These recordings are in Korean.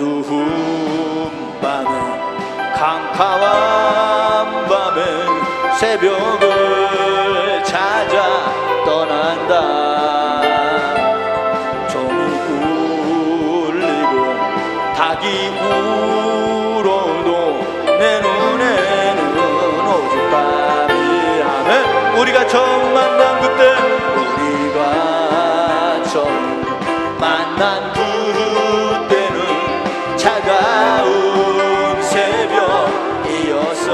어두운 밤에 캄캄한 밤에 새벽을 찾아 떠난다. 종이 울리고 닭이 울어도 내 눈에는 오직 밤이. 아멘. 우리가 처음 만난 그때, 우리가 처음 만난 그때는 차가운 새벽이었어.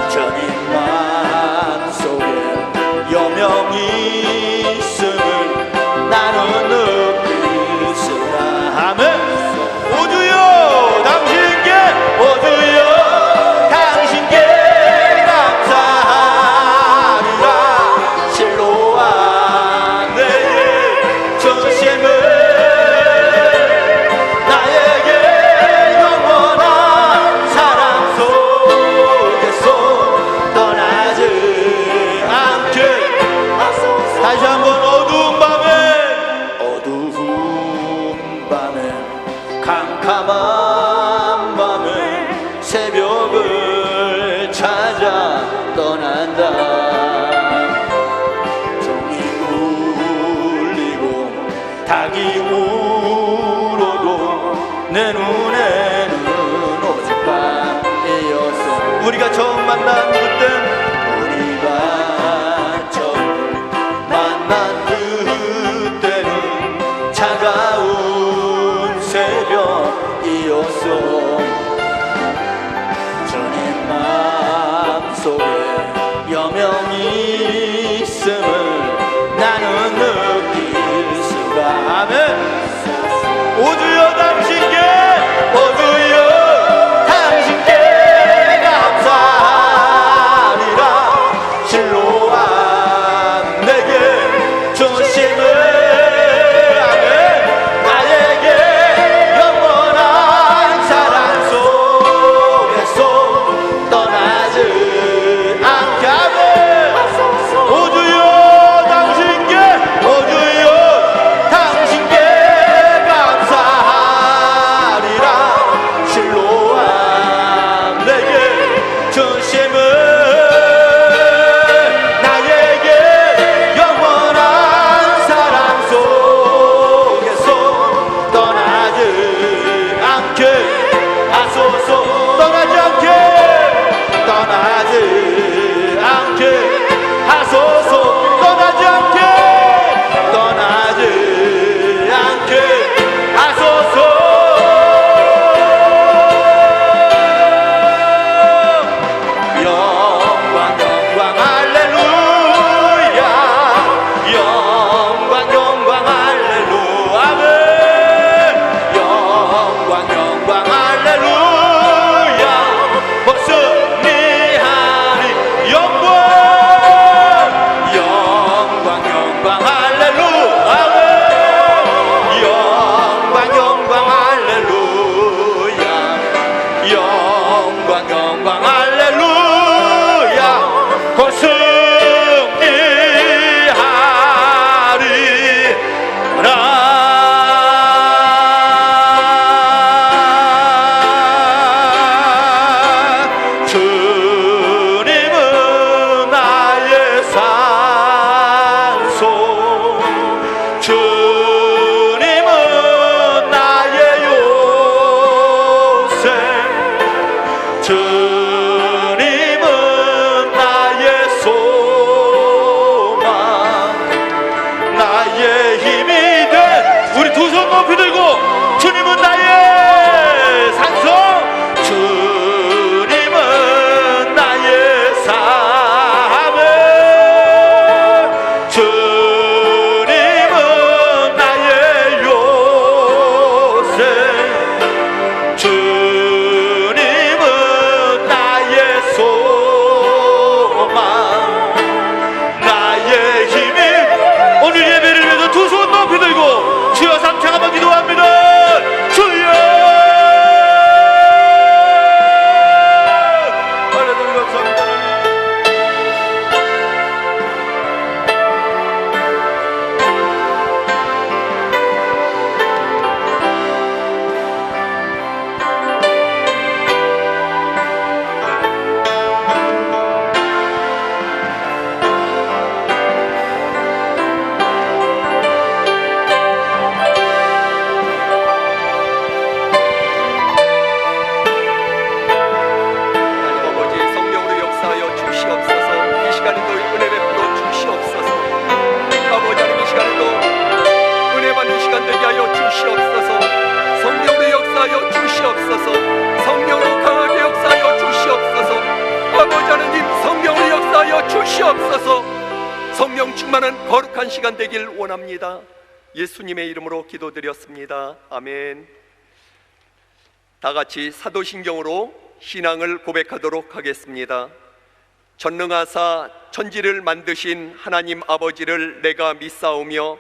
저님 마음속에 여명이 있음을 나는 느낄 수가. 아멘. 오주여 당신께, 오주여 당신께 감사하리라. 실로와 내게 주심을, 나에게 영원한 사랑 속에서 떠나지 않게. 다시 한번 어두운 밤에 캄캄한 밤에 새벽을 찾아 떠난다. 종이 울리고 닭이 울어도 내 눈에는 오직 밤이었어. 우리가 처음 만난 그땐, 우리가 처음 만난 그때는 차가운 새벽이었어. 주님 마음속에 여명이 있음을 나는 느낄 수가. 아멘. 오주여 당신께, 오주여 당신께 감사하리라. 실로와 내게 주심을, 아멘. 나에게 영원한 사랑 속에서 떠나지 않게. 아멘. 오주여 당신께, 오주여 당신께 감사하리라. 실로와 내게 주심을, 나에게 영원한 사랑 속에서 떠나지 않게 하소서. 떠나지 않게, 떠나지 않게 하소서. 떠나지 않게, 떠나지 않게 하소서. 영광 영광 할렐루야. 영광 영광 할렐루야. 아멘. 영광 영광 할렐루야. 승리하리. 영광 영광 영광 할렐루야. 아멘. 영광 영광 할렐루야. 영광 영광 할렐루야. 곧 승리하리라. 주님은 나의 산소, 주님은 나의 요새, 주님은 나의 소망, 나의 힘이 돼. 우리 두 손 높이 들고, 주님은 나의 산소, 주님은 나의 삶, 주님은 나의 요새, 주님은 나의 소망, 나의 힘이. 오늘 예배를 위해서 두 손 높이 들고 주여 삼창 한번 기도합니다. 역사하여 주시옵소서. 성령으로 강하게 역사하여 주시옵소서. 아버지 하나님, 성령으로 역사하여 주시옵소서. 성령 충만한 거룩한 시간 되길 원합니다. 예수님의 이름으로 기도드렸습니다. 아멘. 다 같이 사도신경으로 신앙을 고백하도록 하겠습니다. 전능하사 천지를 만드신 하나님 아버지를 내가 믿사오며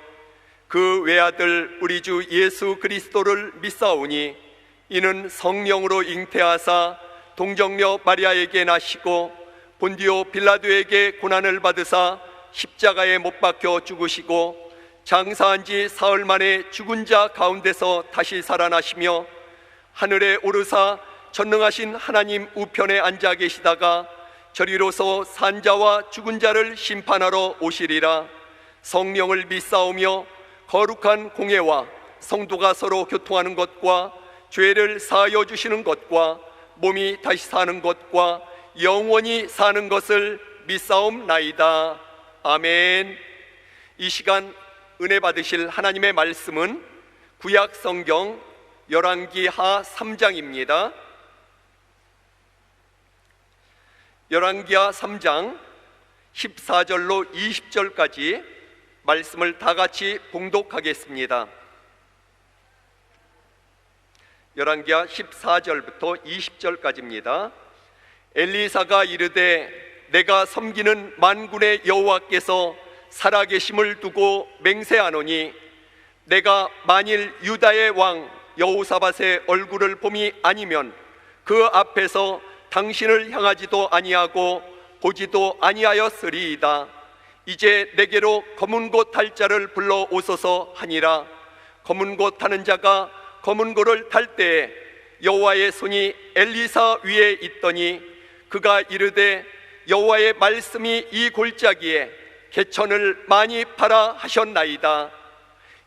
그 외아들 우리 주 예수 그리스도를 믿사오니 이는 성령으로 잉태하사 동정녀 마리아에게 나시고 본디오 빌라도에게 고난을 받으사 십자가에 못 박혀 죽으시고 장사한 지 사흘 만에 죽은 자 가운데서 다시 살아나시며 하늘에 오르사 전능하신 하나님 우편에 앉아 계시다가 저리로서 산자와 죽은 자를 심판하러 오시리라. 성령을 믿사오며 거룩한 공예와 성도가 서로 교통하는 것과 죄를 사하여 주시는 것과 몸이 다시 사는 것과 영원히 사는 것을 믿사옵나이다. 아멘. 이 시간 은혜 받으실 하나님의 말씀은 구약 성경 열왕기하 3장입니다. 열왕기하 3장 14절로 20절까지 말씀을 다 같이 봉독하겠습니다. 열왕기하 14절부터 20절까지입니다. 엘리사가 이르되 내가 섬기는 만군의 여호와께서 살아계심을 두고 맹세하노니 내가 만일 유다의 왕 여호사밧의 얼굴을 봄이 아니면 그 앞에서 당신을 향하지도 아니하고 보지도 아니하였으리이다. 이제 내게로 검은 곳 탈 자를 불러 오소서 하니라. 검은 곳 타는 자가 검은 고를 탈 때에 여호와의 손이 엘리사 위에 있더니 그가 이르되 여호와의 말씀이 이 골짜기에 개천을 많이 파라 하셨나이다.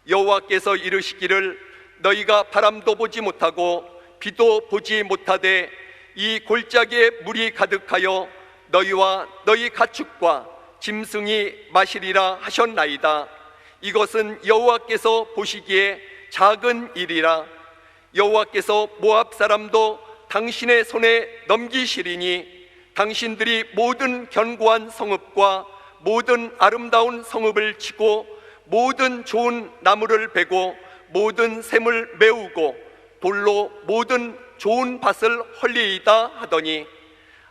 여호와께서 이르시기를 너희가 바람도 보지 못하고 비도 보지 못하되 이 골짜기에 물이 가득하여 너희와 너희 가축과 짐승이 마시리라 하셨나이다. 이것은 여호와께서 보시기에 작은 일이라. 여호와께서 모압 사람도 당신의 손에 넘기시리니 당신들이 모든 견고한 성읍과 모든 아름다운 성읍을 치고 모든 좋은 나무를 베고 모든 샘을 메우고 돌로 모든 좋은 밭을 헐리이다 하더니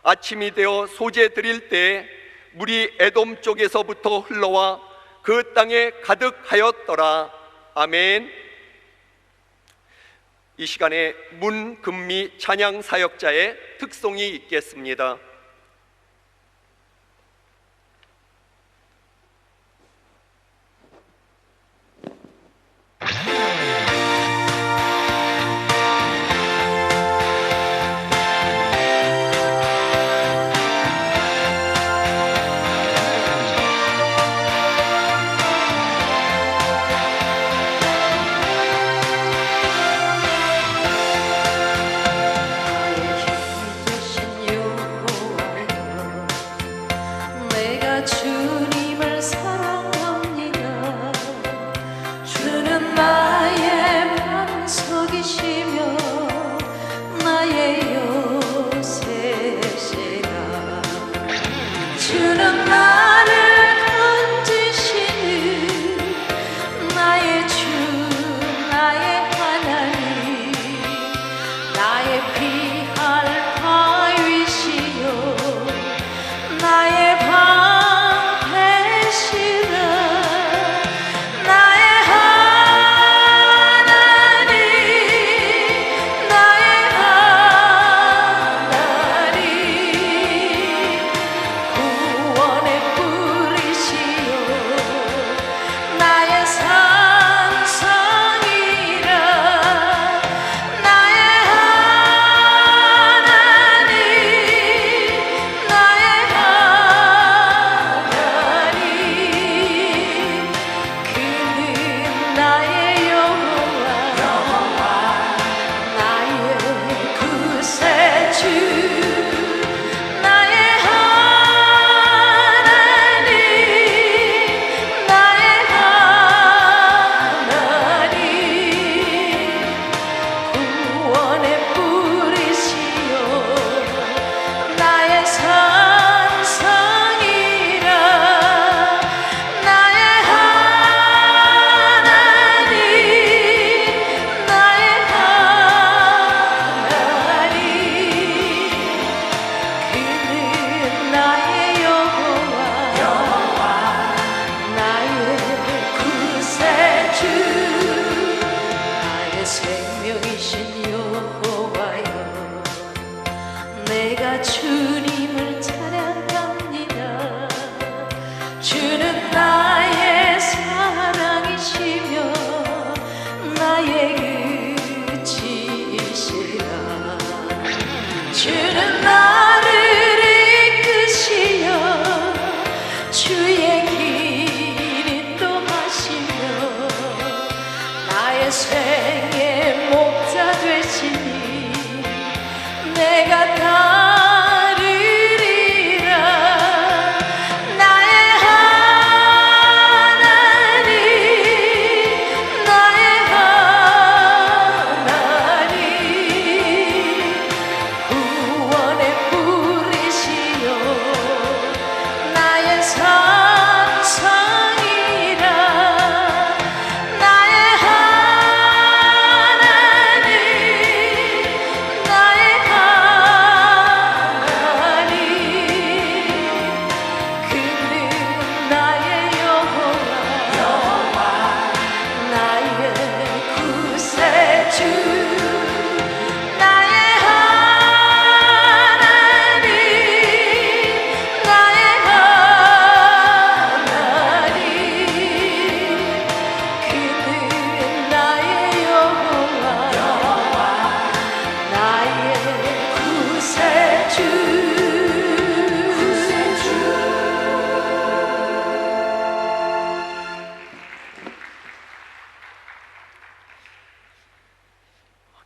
아침이 되어 소재 드릴 때에 물이 에돔 쪽에서부터 흘러와 그 땅에 가득하였더라. 아멘. 이 시간에 문금미 찬양 사역자의 특송이 있겠습니다.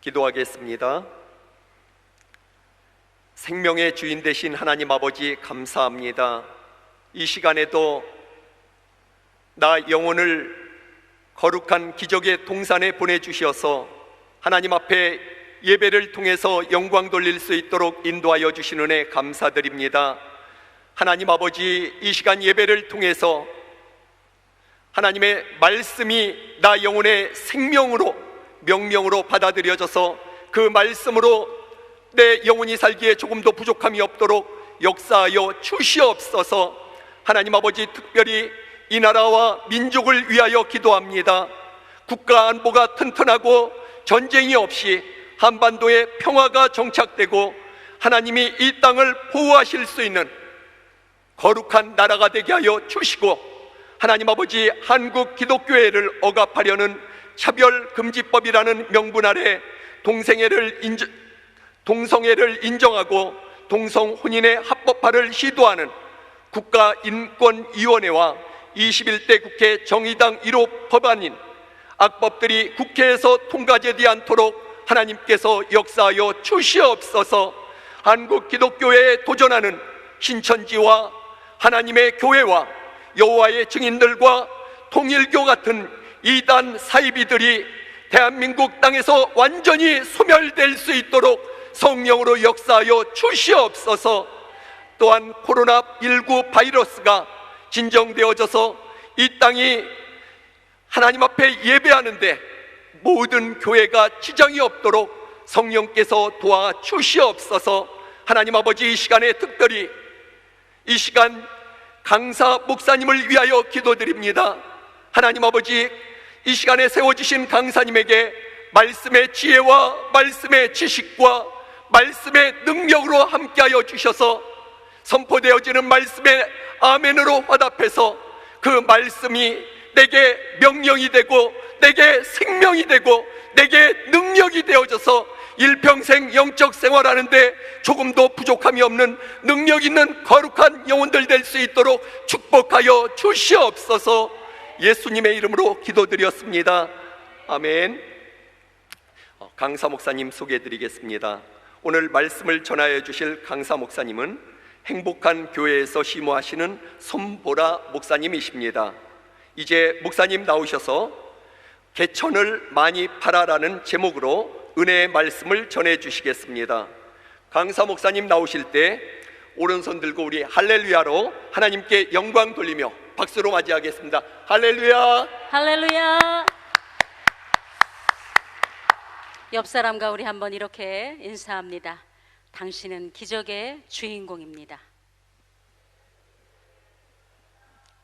기도하겠습니다. 생명의 주인 되신 하나님 아버지 감사합니다. 이 시간에도 나 영혼을 거룩한 기적의 동산에 보내주셔서 하나님 앞에 예배를 통해서 영광 돌릴 수 있도록 인도하여 주신 은혜 감사드립니다. 하나님 아버지, 이 시간 예배를 통해서 하나님의 말씀이 나 영혼의 생명으로 명령으로 받아들여져서 그 말씀으로 내 영혼이 살기에 조금도 부족함이 없도록 역사하여 주시옵소서. 하나님 아버지, 특별히 이 나라와 민족을 위하여 기도합니다. 국가 안보가 튼튼하고 전쟁이 없이 한반도에 평화가 정착되고 하나님이 이 땅을 보호하실 수 있는 거룩한 나라가 되게 하여 주시고, 하나님 아버지, 한국 기독교회를 억압하려는 차별금지법이라는 명분 아래 동성애를 인정하고 동성혼인의 합법화를 시도하는 국가인권위원회와 21대 국회 정의당 1호 법안인 악법들이 국회에서 통과되지 않도록 하나님께서 역사하여 주시옵소서. 한국 기독교회에 도전하는 신천지와 하나님의 교회와 여호와의 증인들과 통일교 같은 이단 사이비들이 대한민국 땅에서 완전히 소멸될 수 있도록 성령으로 역사하여 주시옵소서. 또한 코로나19 바이러스가 진정되어져서 이 땅이 하나님 앞에 예배하는데 모든 교회가 지장이 없도록 성령께서 도와주시옵소서. 하나님 아버지, 이 시간에 특별히 이 시간 강사 목사님을 위하여 기도드립니다. 하나님 아버지, 이 시간에 세워주신 강사님에게 말씀의 지혜와 말씀의 지식과 말씀의 능력으로 함께하여 주셔서 선포되어지는 말씀의 아멘으로 화답해서 그 말씀이 내게 명령이 되고 내게 생명이 되고 내게 능력이 되어져서 일평생 영적 생활하는데 조금도 부족함이 없는 능력 있는 거룩한 영혼들 될 수 있도록 축복하여 주시옵소서. 예수님의 이름으로 기도드렸습니다. 아멘. 강사 목사님 소개해드리겠습니다. 오늘 말씀을 전하여 주실 강사 목사님은 행복한 교회에서 심호하시는 손보라 목사님이십니다. 이제 목사님 나오셔서 개천을 많이 팔아라는 제목으로 은혜의 말씀을 전해 주시겠습니다. 강사 목사님 나오실 때 오른손 들고 우리 할렐루야로 하나님께 영광 돌리며 박수로 맞이하겠습니다. 할렐루야, 할렐루야. 옆 사람과 우리 한번 이렇게 인사합니다. 당신은 기적의 주인공입니다.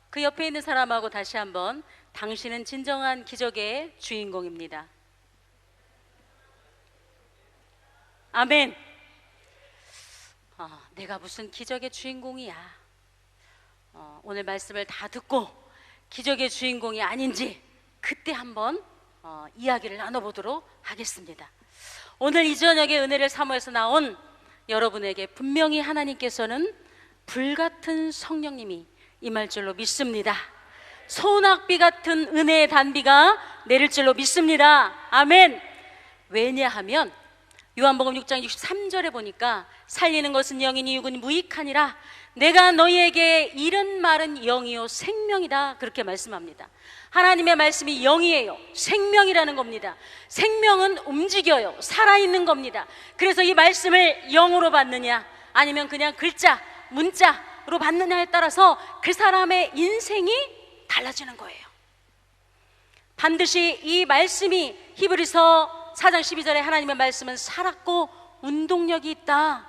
그 옆에 있는 사람하고 다시 한번, 당신은 진정한 기적의 주인공입니다. 아멘. 내가 무슨 기적의 주인공이야. 오늘 말씀을 다 듣고 기적의 주인공이 아닌지 그때 한번 이야기를 나눠보도록 하겠습니다. 오늘 이 저녁에 은혜를 사모해서 나온 여러분에게 분명히 하나님께서는 불같은 성령님이 임할 줄로 믿습니다. 소낙비 같은 은혜의 단비가 내릴 줄로 믿습니다. 아멘. 왜냐하면 요한복음 6장 63절에 보니까 살리는 것은 영이니 육은 무익하니라. 내가 너희에게 이른 말은 영이요 생명이다, 그렇게 말씀합니다. 하나님의 말씀이 영이에요. 생명이라는 겁니다. 생명은 움직여요. 살아있는 겁니다. 그래서 이 말씀을 영으로 받느냐 아니면 그냥 글자, 문자로 받느냐에 따라서 그 사람의 인생이 달라지는 거예요. 반드시 이 말씀이, 히브리서 4장 12절에 하나님의 말씀은 살았고 운동력이 있다.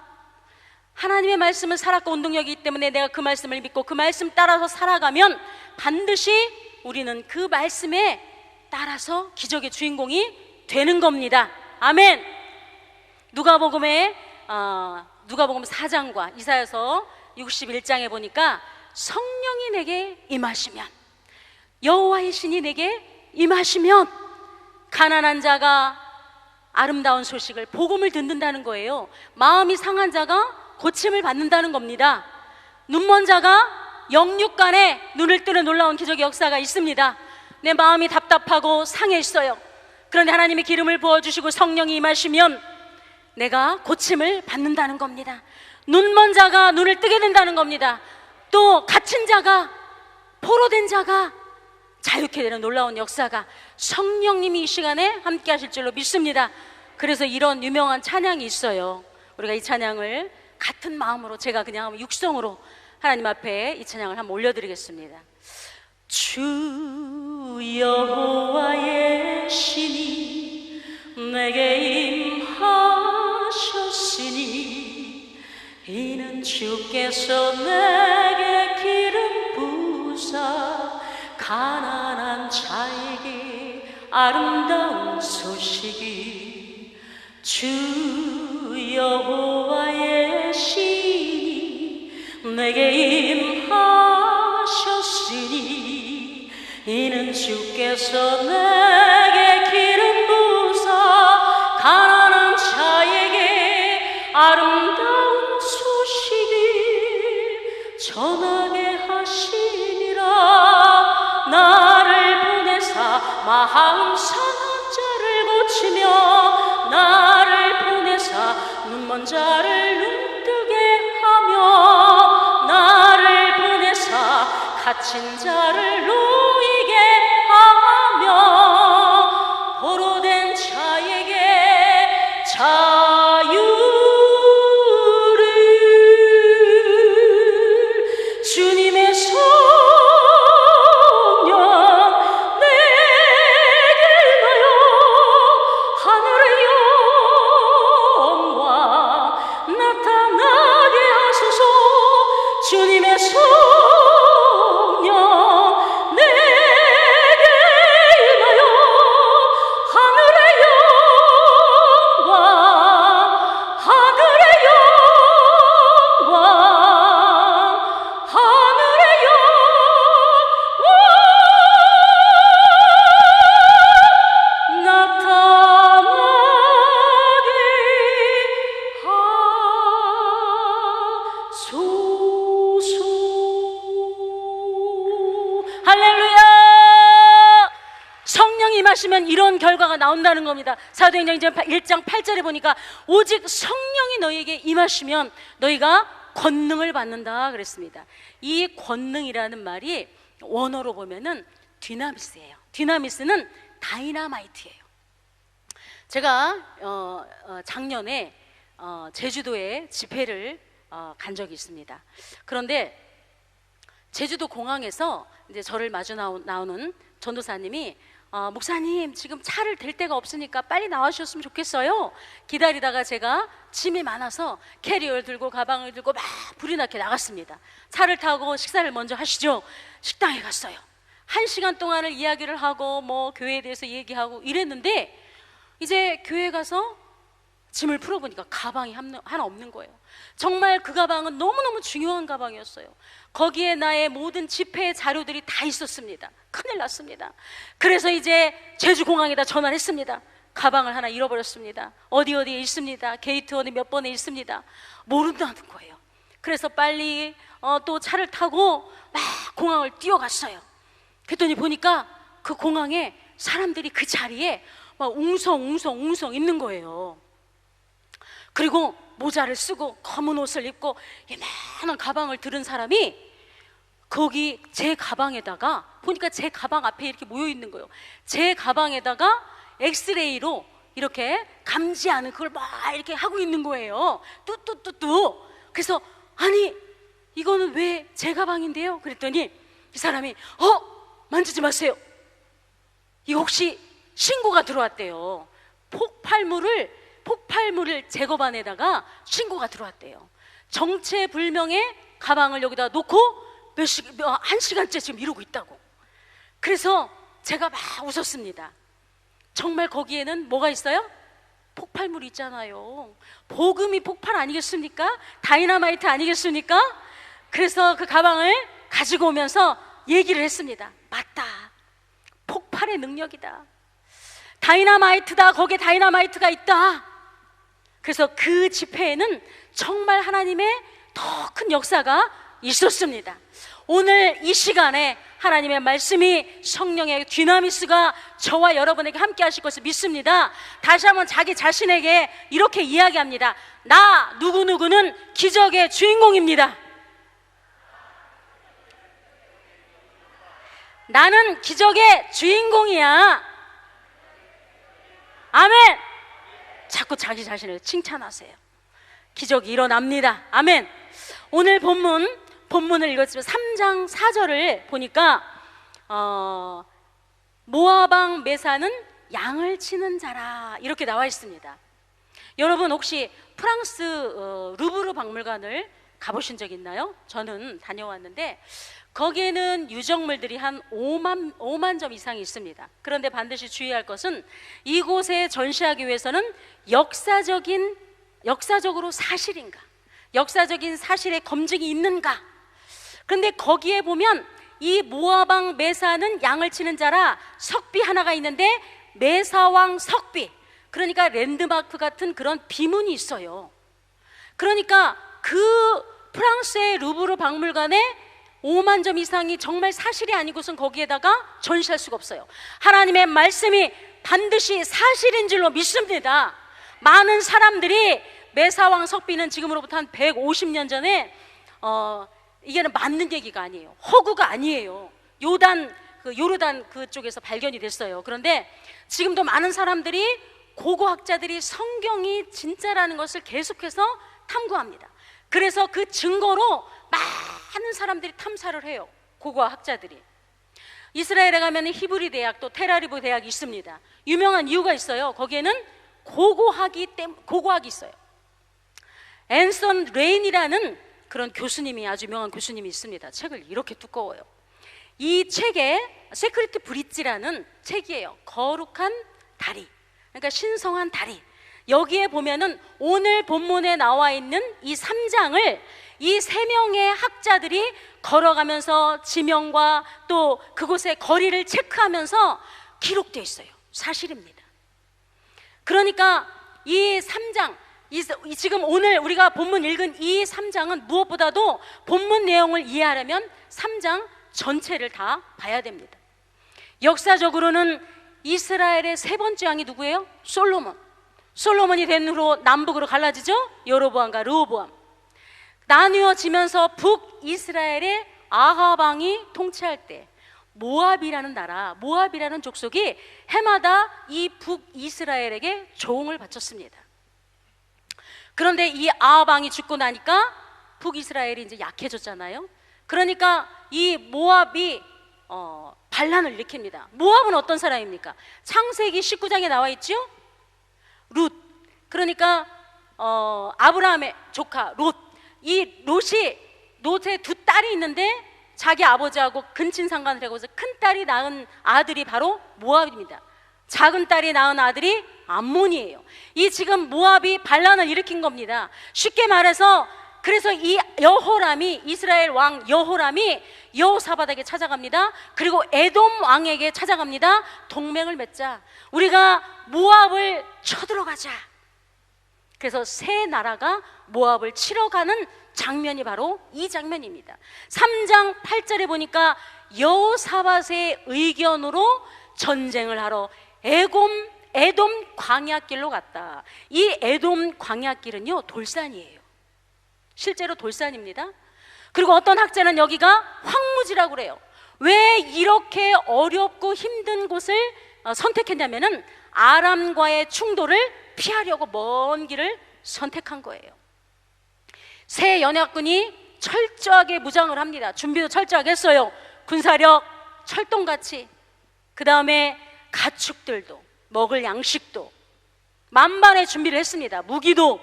하나님의 말씀은 살았고 운동력이 있기 때문에 내가 그 말씀을 믿고 그 말씀 따라서 살아가면 반드시 우리는 그 말씀에 따라서 기적의 주인공이 되는 겁니다. 아멘. 누가복음 4장과 이사야서 61장에 보니까 성령이 내게 임하시면, 여호와의 신이 내게 임하시면 가난한 자가 아름다운 소식을, 복음을 듣는다는 거예요. 마음이 상한 자가 고침을 받는다는 겁니다. 눈먼 자가 영육간에 눈을 뜨는 놀라운 기적의 역사가 있습니다. 내 마음이 답답하고 상해 있어요. 그런데 하나님의 기름을 부어주시고 성령이 임하시면 내가 고침을 받는다는 겁니다. 눈먼 자가 눈을 뜨게 된다는 겁니다. 또 갇힌 자가, 포로된 자가 자유케 되는 놀라운 역사가 성령님이 이 시간에 함께 하실 줄로 믿습니다. 그래서 이런 유명한 찬양이 있어요. 우리가 이 찬양을 같은 마음으로, 제가 그냥 육성으로 하나님 앞에 이 찬양을 한번 올려드리겠습니다. 주 여호와의 신이 내게 임하셨으니 이는 주께서 내게 기름 부으사 가난한 자에게 아름다운 소식이 주 여호와의 신이 내게 임하셨으니 이는 주께서 내게 기름 부으사 가난한 자에게 아름다운 소식을 전하게 하시니라. 나를 보내사 마음 상한 자를 고치며 나를 보내사 눈먼 자를 눈뜨게 하며 나를 보내사 갇힌 자를 놓이게 하며 포로된 자에게 자유를 주님의 성령 내게 임하여 하늘의 영광 나타나게 하소서. 주님의 성령 내게 임하여 하늘의 영광 하늘의 영광 하늘의 영광 나타나게 하소서. 할렐루야. 성령이 임하시면 이런 결과가 나온다는 겁니다. 사도행전 1장 8절에 보니까 오직 성령이 너희에게 임하시면 너희가 권능을 받는다 그랬습니다. 이 권능이라는 말이 원어로 보면은 디나미스예요. 디나미스는 다이나마이트예요. 제가 작년에 제주도에 집회를 간 적이 있습니다. 그런데 제주도 공항에서 이제 저를 마주 나오는 전도사님이 목사님 지금 차를 댈 데가 없으니까 빨리 나와주셨으면 좋겠어요. 기다리다가 제가 짐이 많아서 캐리어를 들고 가방을 들고 막 불이 나게 나갔습니다. 차를 타고 식사를 먼저 하시죠. 식당에 갔어요. 1시간 동안을 이야기를 하고 뭐 교회에 대해서 얘기하고 이랬는데 이제 교회 가서 짐을 풀어보니까 가방이 하나 없는 거예요. 정말 그 가방은 너무너무 중요한 가방이었어요. 거기에 나의 모든 집회 자료들이 다 있었습니다. 큰일 났습니다. 그래서 이제 제주공항에다 전화를 했습니다. 가방을 하나 잃어버렸습니다. 어디에 있습니다. 게이트 어디 몇 번에 있습니다. 모른다는 거예요. 그래서 빨리 또 차를 타고 막 공항을 뛰어갔어요. 그랬더니 보니까 그 공항에 사람들이 그 자리에 막 웅성웅성 있는 거예요. 그리고 모자를 쓰고 검은 옷을 입고 이만한 가방을 들은 사람이 거기 제 가방에다가 보니까 제 가방 앞에 이렇게 모여 있는 거예요. 제 가방에다가 엑스레이로 이렇게 감지하는 그걸 막 이렇게 하고 있는 거예요. 뚜뚜뚜뚜. 그래서 아니 이거는 왜 제 가방인데요? 그랬더니 이 사람이 만지지 마세요. 이거 혹시 신고가 들어왔대요. 폭발물을 제거반에다가 신고가 들어왔대요. 정체불명의 가방을 여기다 놓고 1시간째 지금 이러고 있다고. 그래서 제가 막 웃었습니다. 정말 거기에는 뭐가 있어요? 폭발물이 있잖아요. 복음이 폭발 아니겠습니까? 다이나마이트 아니겠습니까? 그래서 그 가방을 가지고 오면서 얘기를 했습니다. 맞다. 폭발의 능력이다. 다이나마이트다. 거기에 다이나마이트가 있다. 그래서 그 집회에는 정말 하나님의 더 큰 역사가 있었습니다. 오늘 이 시간에 하나님의 말씀이 성령의 뒤나미스가 저와 여러분에게 함께 하실 것을 믿습니다. 다시 한번 자기 자신에게 이렇게 이야기합니다. 나 누구누구는 기적의 주인공입니다. 나는 기적의 주인공이야. 아멘. 자꾸 자기 자신을 칭찬하세요. 기적이 일어납니다. 아멘. 오늘 본문을 읽었지만 3장 4절을 보니까 모압 왕 메사는 양을 치는 자라 이렇게 나와 있습니다. 여러분 혹시 프랑스 루브르 박물관을 가보신 적 있나요? 저는 다녀왔는데 거기에는 유적물들이 한 5만 점 이상이 있습니다. 그런데 반드시 주의할 것은 이곳에 전시하기 위해서는 역사적으로 사실인가, 역사적인 사실의 검증이 있는가. 그런데 거기에 보면 이 모압 왕 메사는 양을 치는 자라 석비 하나가 있는데 메사왕 석비, 그러니까 랜드마크 같은 그런 비문이 있어요. 그러니까 그 프랑스의 루브르 박물관에 5만 점 이상이 정말 사실이 아니고선 거기에다가 전시할 수가 없어요. 하나님의 말씀이 반드시 사실인 줄로 믿습니다. 많은 사람들이 메사왕 석비는 지금으로부터 한 150년 전에 이게는 맞는 얘기가 아니에요. 허구가 아니에요. 요르단 그쪽에서 발견이 됐어요. 그런데 지금도 많은 사람들이, 고고학자들이 성경이 진짜라는 것을 계속해서 탐구합니다. 그래서 그 증거로 많은 사람들이 탐사를 해요. 고고학자들이. 이스라엘에 가면 히브리 대학, 또 테라리브 대학이 있습니다. 유명한 이유가 있어요. 거기에는 고고학이 있어요. 앤선 레인이라는 그런 교수님이, 아주 유명한 교수님이 있습니다. 책을 이렇게 두꺼워요. 이 책에 세크리트 브릿지라는 책이에요. 거룩한 다리, 그러니까 신성한 다리. 여기에 보면은 오늘 본문에 나와 있는 이 3장을 이 3명의 학자들이 걸어가면서 지명과 또 그곳의 거리를 체크하면서 기록되어 있어요. 사실입니다. 그러니까 이 3장, 지금 오늘 우리가 본문 읽은 이 3장은 무엇보다도 본문 내용을 이해하려면 3장 전체를 다 봐야 됩니다. 역사적으로는 이스라엘의 세 번째 왕이 누구예요? 솔로몬이 된 후로 남북으로 갈라지죠. 여로보암과 르호보암. 나뉘어지면서 북이스라엘의 아합 왕이 통치할 때 모압이라는 나라, 모압이라는 족속이 해마다 이 북이스라엘에게 조응을 바쳤습니다. 그런데 이 아합 왕이 죽고 나니까 북이스라엘이 이제 약해졌잖아요. 그러니까 이 모압이 반란을 일으킵니다. 모압은 어떤 사람입니까? 창세기 19장에 나와 있죠. 룻, 그러니까 아브라함의 조카 롯. 이 롯의 두 딸이 있는데 자기 아버지하고 근친상간을 하고서 큰 딸이 낳은 아들이 바로 모압입니다. 작은 딸이 낳은 아들이 암몬이에요. 이 지금 모압이 반란을 일으킨 겁니다. 쉽게 말해서 그래서 이 여호람이, 이스라엘 왕 여호람이 여호사밧에게 찾아갑니다. 그리고 에돔 왕에게 찾아갑니다. 동맹을 맺자, 우리가 모압을 쳐들어가자. 그래서 세 나라가 모압을 치러 가는 장면이 바로 이 장면입니다. 3장 8절에 보니까 여호사밧의 의견으로 전쟁을 하러 에돔 광야길로 갔다. 이 에돔 광야길은요, 돌산이에요. 실제로 돌산입니다. 그리고 어떤 학자는 여기가 황무지라고 그래요. 왜 이렇게 어렵고 힘든 곳을 선택했냐면은 아람과의 충돌을 피하려고 먼 길을 선택한 거예요. 새 연합군이 철저하게 무장을 합니다. 준비도 철저하게 했어요. 군사력, 철동같이. 그 다음에 가축들도, 먹을 양식도 만반의 준비를 했습니다. 무기도,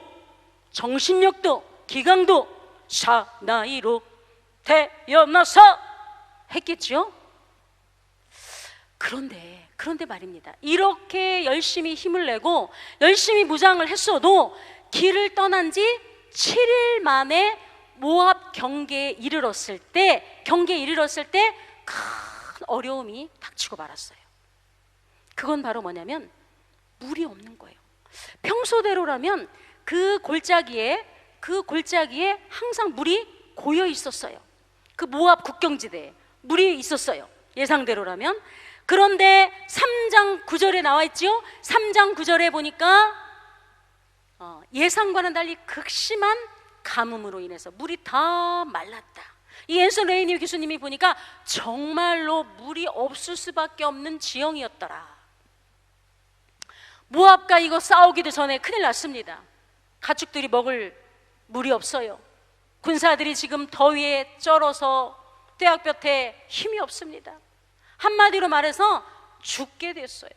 정신력도, 기강도 사나이로 태어나서 했겠죠. 그런데 말입니다. 이렇게 열심히 힘을 내고 열심히 무장을 했어도 길을 떠난 지 7일 만에 모압 경계에 이르렀을 때 큰 어려움이 닥치고 말았어요. 그건 바로 뭐냐면 물이 없는 거예요. 평소대로라면 그 골짜기에 항상 물이 고여 있었어요. 그 모압 국경지대에 물이 있었어요. 예상대로라면. 그런데 3장 9절에 나와 있죠. 3장 9절에 보니까 예상과는 달리 극심한 가뭄으로 인해서 물이 다 말랐다. 이 앤서 레이니 교수님이 보니까 정말로 물이 없을 수밖에 없는 지형이었더라. 모압과 이거 싸우기도 전에 큰일 났습니다. 가축들이 먹을 물이 없어요. 군사들이 지금 더위에 쩔어서 떼약볕에 힘이 없습니다. 한마디로 말해서 죽게 됐어요.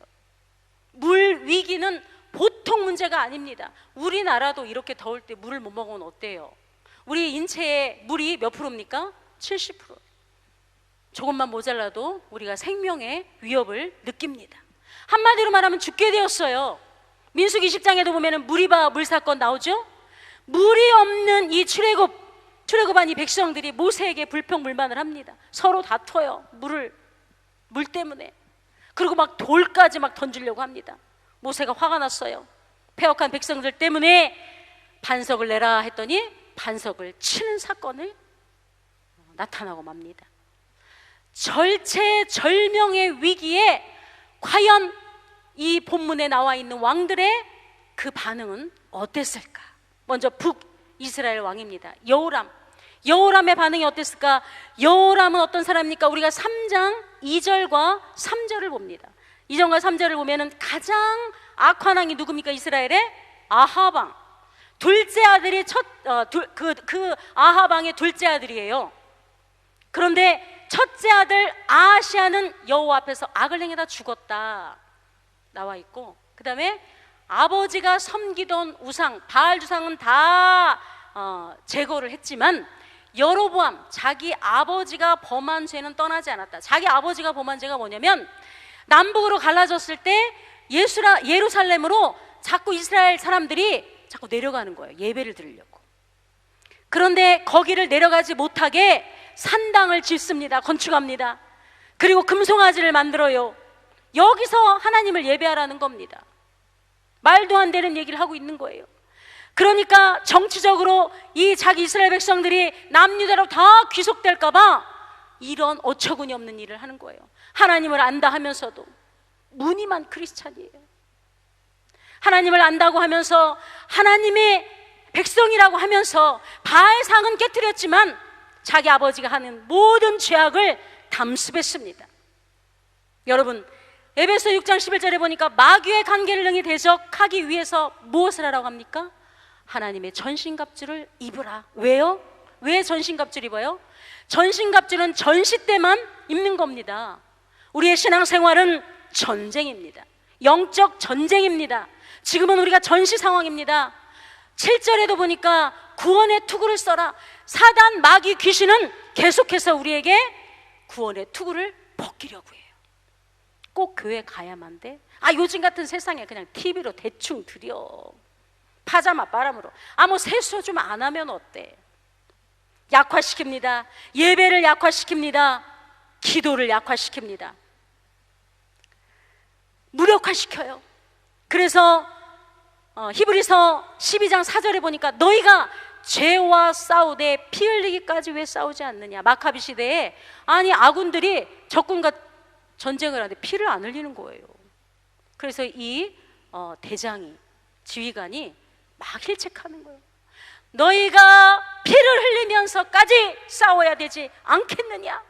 물 위기는 보통 문제가 아닙니다. 우리나라도 이렇게 더울 때 물을 못 먹으면 어때요? 우리 인체에 물이 몇 프로입니까? 70%. 조금만 모자라도 우리가 생명의 위협을 느낍니다. 한마디로 말하면 죽게 되었어요. 민수기 10장에도 보면 무리바 물사건 나오죠? 물이 없는 이 출애굽한 이 백성들이 모세에게 불평불만을 합니다. 서로 다퉈요. 물 때문에. 그리고 막 돌까지 막 던지려고 합니다. 모세가 화가 났어요. 패역한 백성들 때문에 반석을 내라 했더니 반석을 치는 사건을 나타나고 맙니다. 절체절명의 위기에 과연 이 본문에 나와 있는 왕들의 그 반응은 어땠을까? 먼저 북이스라엘 왕입니다. 여호람의 반응이 어땠을까? 여호람은 어떤 사람입니까? 우리가 3장 2절과 3절을 봅니다. 2절과 3절을 보면은 가장 악한 왕이 누굽니까? 이스라엘의 아합왕. 둘째 아들이 그 아합왕의 둘째 아들이에요. 그런데 첫째 아들 아하시아는 여호와 앞에서 악을 행하다 죽었다 나와 있고, 그 다음에 아버지가 섬기던 우상 바알 주상은 다 제거를 했지만 여로보암 자기 아버지가 범한 죄는 떠나지 않았다. 자기 아버지가 범한 죄가 뭐냐면 남북으로 갈라졌을 때 예루살렘으로 자꾸 이스라엘 사람들이 자꾸 내려가는 거예요. 예배를 드리려고. 그런데 거기를 내려가지 못하게 산당을 짓습니다. 건축합니다. 그리고 금송아지를 만들어요. 여기서 하나님을 예배하라는 겁니다. 말도 안 되는 얘기를 하고 있는 거예요. 그러니까 정치적으로 이 자기 이스라엘 백성들이 남유다로 다 귀속될까 봐 이런 어처구니 없는 일을 하는 거예요. 하나님을 안다 하면서도 무늬만 크리스찬이에요. 하나님을 안다고 하면서 하나님의 백성이라고 하면서 바알상은 깨뜨렸지만 자기 아버지가 하는 모든 죄악을 담습했습니다. 여러분, 에베소 6장 11절에 보니까 마귀의 관계를 능히 대적하기 위해서 무엇을 하라고 합니까? 하나님의 전신갑주를 입으라. 왜요? 왜 전신갑주를 입어요? 전신갑주는 전시 때만 입는 겁니다. 우리의 신앙생활은 전쟁입니다. 영적 전쟁입니다. 지금은 우리가 전시 상황입니다. 7절에도 보니까 구원의 투구를 써라. 사단, 마귀, 귀신은 계속해서 우리에게 구원의 투구를 벗기려고 해요. 꼭 교회 가야만 돼? 요즘 같은 세상에 그냥 TV로 대충 드려. 파자마 바람으로. 뭐 세수 좀 안 하면 어때? 약화시킵니다. 예배를 약화시킵니다. 기도를 약화시킵니다. 무력화시켜요. 그래서 히브리서 12장 4절에 보니까 너희가 죄와 싸우되 피 흘리기까지 왜 싸우지 않느냐. 마카비 시대에 아군들이 적군과 전쟁을 하는데 피를 안 흘리는 거예요. 그래서 이 대장이 지휘관이 막 힐책하는 거예요. 너희가 피를 흘리면서까지 싸워야 되지 않겠느냐.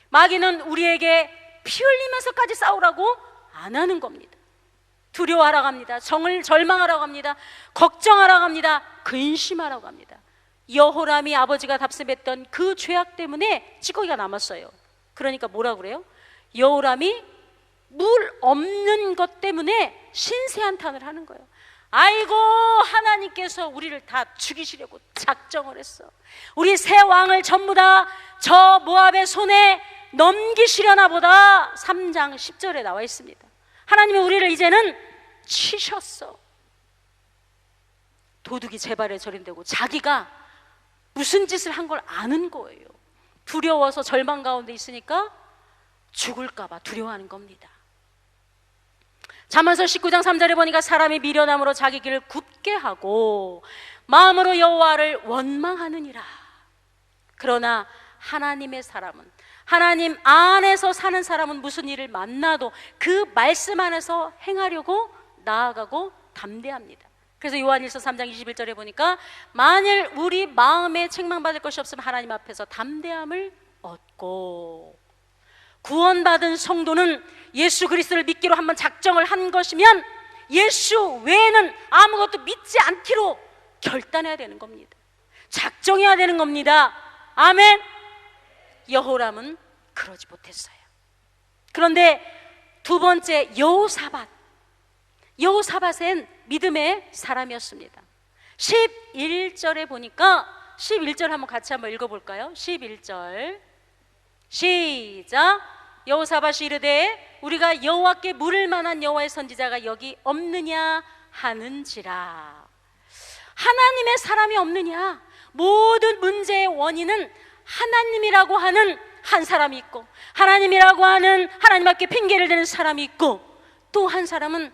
마귀는 우리에게 피 흘리면서까지 싸우라고 안 하는 겁니다. 두려워하라고 합니다. 절망하라고 합니다. 걱정하라고 합니다. 근심하라고 합니다. 여호람이 아버지가 답습했던 그 죄악 때문에 찌꺼기가 남았어요. 그러니까 뭐라고 그래요? 여호람이 물 없는 것 때문에 신세한탄을 하는 거예요. 아이고, 하나님께서 우리를 다 죽이시려고 작정을 했어. 우리 세 왕을 전부 다 저 모압의 손에 넘기시려나 보다. 3장 10절에 나와 있습니다. 하나님이 우리를 이제는 치셨어. 도둑이 제 발에 절인되고 자기가 무슨 짓을 한 걸 아는 거예요. 두려워서 절망 가운데 있으니까 죽을까 봐 두려워하는 겁니다. 잠언서 19장 3절에 보니까 사람이 미련함으로 자기 길을 굳게 하고 마음으로 여호와를 원망하느니라. 그러나 하나님의 사람은, 하나님 안에서 사는 사람은 무슨 일을 만나도 그 말씀 안에서 행하려고 나아가고 담대합니다. 그래서 요한일서 3장 21절에 보니까 만일 우리 마음에 책망받을 것이 없으면 하나님 앞에서 담대함을 얻고, 구원받은 성도는 예수 그리스도를 믿기로 한번 작정을 한 것이면 예수 외에는 아무것도 믿지 않기로 결단해야 되는 겁니다. 작정해야 되는 겁니다. 아멘. 여호람은 그러지 못했어요. 그런데 두 번째, 여호사밧은 믿음의 사람이었습니다. 11절에 보니까 11절 같이 한번 읽어볼까요? 11절 시작. 여호사밧이 이르되 우리가 여호와께 물을 만한 여호와의 선지자가 여기 없느냐 하는지라. 하나님의 사람이 없느냐? 모든 문제의 원인은 하나님이라고 하는 한 사람이 있고, 하나님이라고 하는 하나님 앞에 핑계를 대는 사람이 있고, 또 한 사람은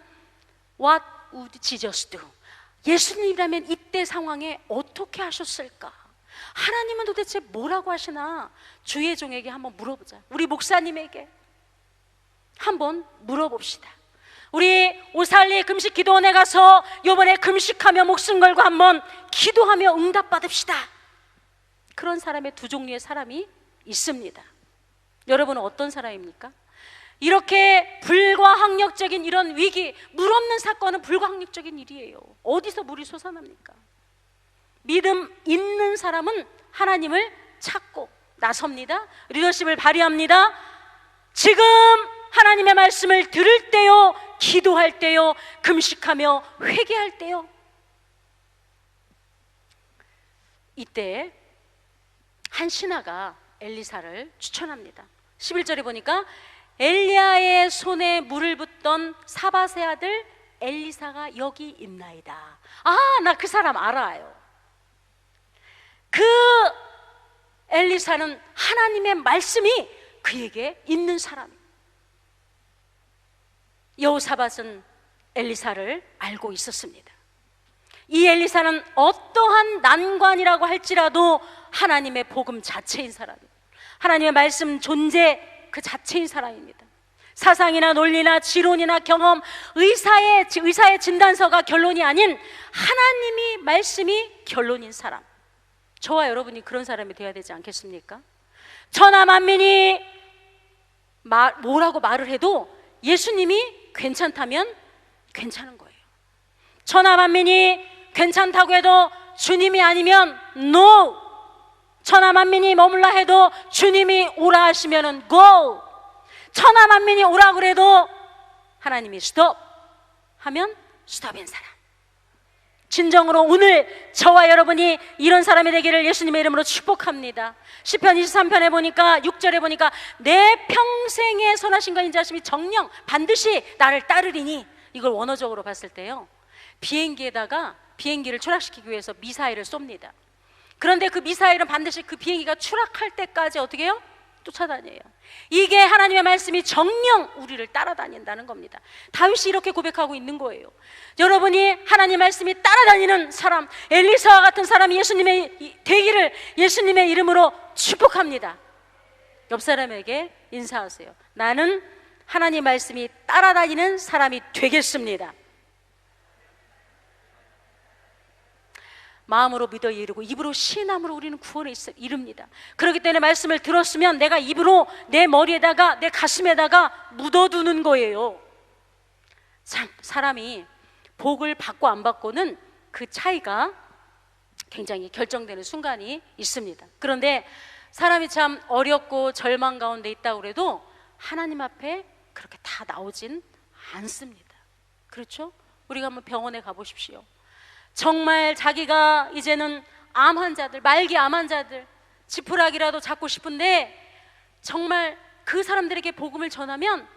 What would Jesus do? 예수님이라면 이때 상황에 어떻게 하셨을까? 하나님은 도대체 뭐라고 하시나? 주의 종에게 한번 물어보자. 우리 목사님에게 한번 물어봅시다. 우리 오살리 금식 기도원에 가서 이번에 금식하며 목숨 걸고 한번 기도하며 응답받읍시다. 그런 사람의 두 종류의 사람이 있습니다. 여러분은 어떤 사람입니까? 이렇게 불가항력적인 이런 위기, 물 없는 사건은 불가항력적인 일이에요. 어디서 물이 솟아납니까? 믿음 있는 사람은 하나님을 찾고 나섭니다. 리더십을 발휘합니다. 지금 하나님의 말씀을 들을 때요, 기도할 때요, 금식하며 회개할 때요. 이때 한 신하가 엘리사를 추천합니다. 11절에 보니까 엘리야의 손에 물을 붓던 사밧의 아들 엘리사가 여기 있나이다. 아, 나 그 사람 알아요. 그 엘리사는 하나님의 말씀이 그에게 있는 사람이에요. 여호사밧은 엘리사를 알고 있었습니다. 이 엘리사는 어떠한 난관이라고 할지라도 하나님의 복음 자체인 사람이에요. 하나님의 말씀 존재 그 자체인 사람입니다. 사상이나 논리나 지론이나 경험, 의사의 진단서가 결론이 아닌 하나님이 말씀이 결론인 사람. 저와 여러분이 그런 사람이 되어야 되지 않겠습니까? 천하 만민이 뭐라고 말을 해도 예수님이 괜찮다면 괜찮은 거예요. 천하 만민이 괜찮다고 해도 주님이 아니면 NO. 천하 만민이 머물라 해도 주님이 오라 하시면은 GO. 천하 만민이 오라 그래도 하나님이 STOP 하면 STOP인 사람. 진정으로 오늘 저와 여러분이 이런 사람이 되기를 예수님의 이름으로 축복합니다. 시편 23편에 보니까 6절에 보니까 내 평생에 선하신 것 인자하심이 정녕 반드시 나를 따르리니, 이걸 원어적으로 봤을 때요, 비행기를 추락시키기 위해서 미사일을 쏩니다. 그런데 그 미사일은 반드시 그 비행기가 추락할 때까지 어떻게 해요? 쫓아다녀요. 이게 하나님의 말씀이 정녕 우리를 따라다닌다는 겁니다. 다윗이 이렇게 고백하고 있는 거예요. 여러분이 하나님 말씀이 따라다니는 사람, 엘리사와 같은 사람이 예수님의 되기를 예수님의 이름으로 축복합니다. 옆 사람에게 인사하세요. 나는 하나님 말씀이 따라다니는 사람이 되겠습니다. 마음으로 믿어 이르고 입으로 시인함으로 우리는 구원에 이릅니다. 그렇기 때문에 말씀을 들었으면 내가 입으로 내 머리에다가 내 가슴에다가 묻어두는 거예요. 참, 사람이 복을 받고 안 받고는 그 차이가 굉장히 결정되는 순간이 있습니다. 그런데 사람이 참 어렵고 절망 가운데 있다고 그래도 하나님 앞에 그렇게 다 나오진 않습니다. 그렇죠? 우리가 한번 병원에 가보십시오. 정말 자기가 이제는 암 환자들, 말기 암 환자들 지푸라기라도 잡고 싶은데 정말 그 사람들에게 복음을 전하면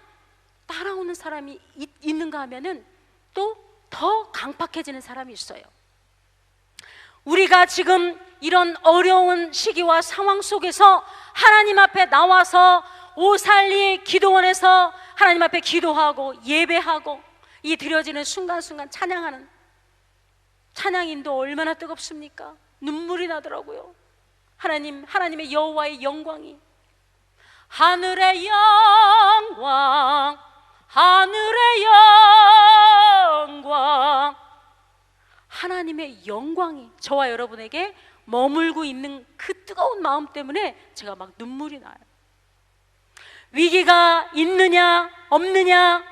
따라오는 사람이 있는가 하면은 또 더 강팍해지는 사람이 있어요. 우리가 지금 이런 어려운 시기와 상황 속에서 하나님 앞에 나와서 오살리 기도원에서 하나님 앞에 기도하고 예배하고 이 드려지는 순간순간 찬양하는 찬양인도 얼마나 뜨겁습니까? 눈물이 나더라고요. 하나님의 여호와의 영광이, 하늘의 영광, 하늘의 영광, 하나님의 영광이 저와 여러분에게 머물고 있는 그 뜨거운 마음 때문에 제가 막 눈물이 나요. 위기가 있느냐 없느냐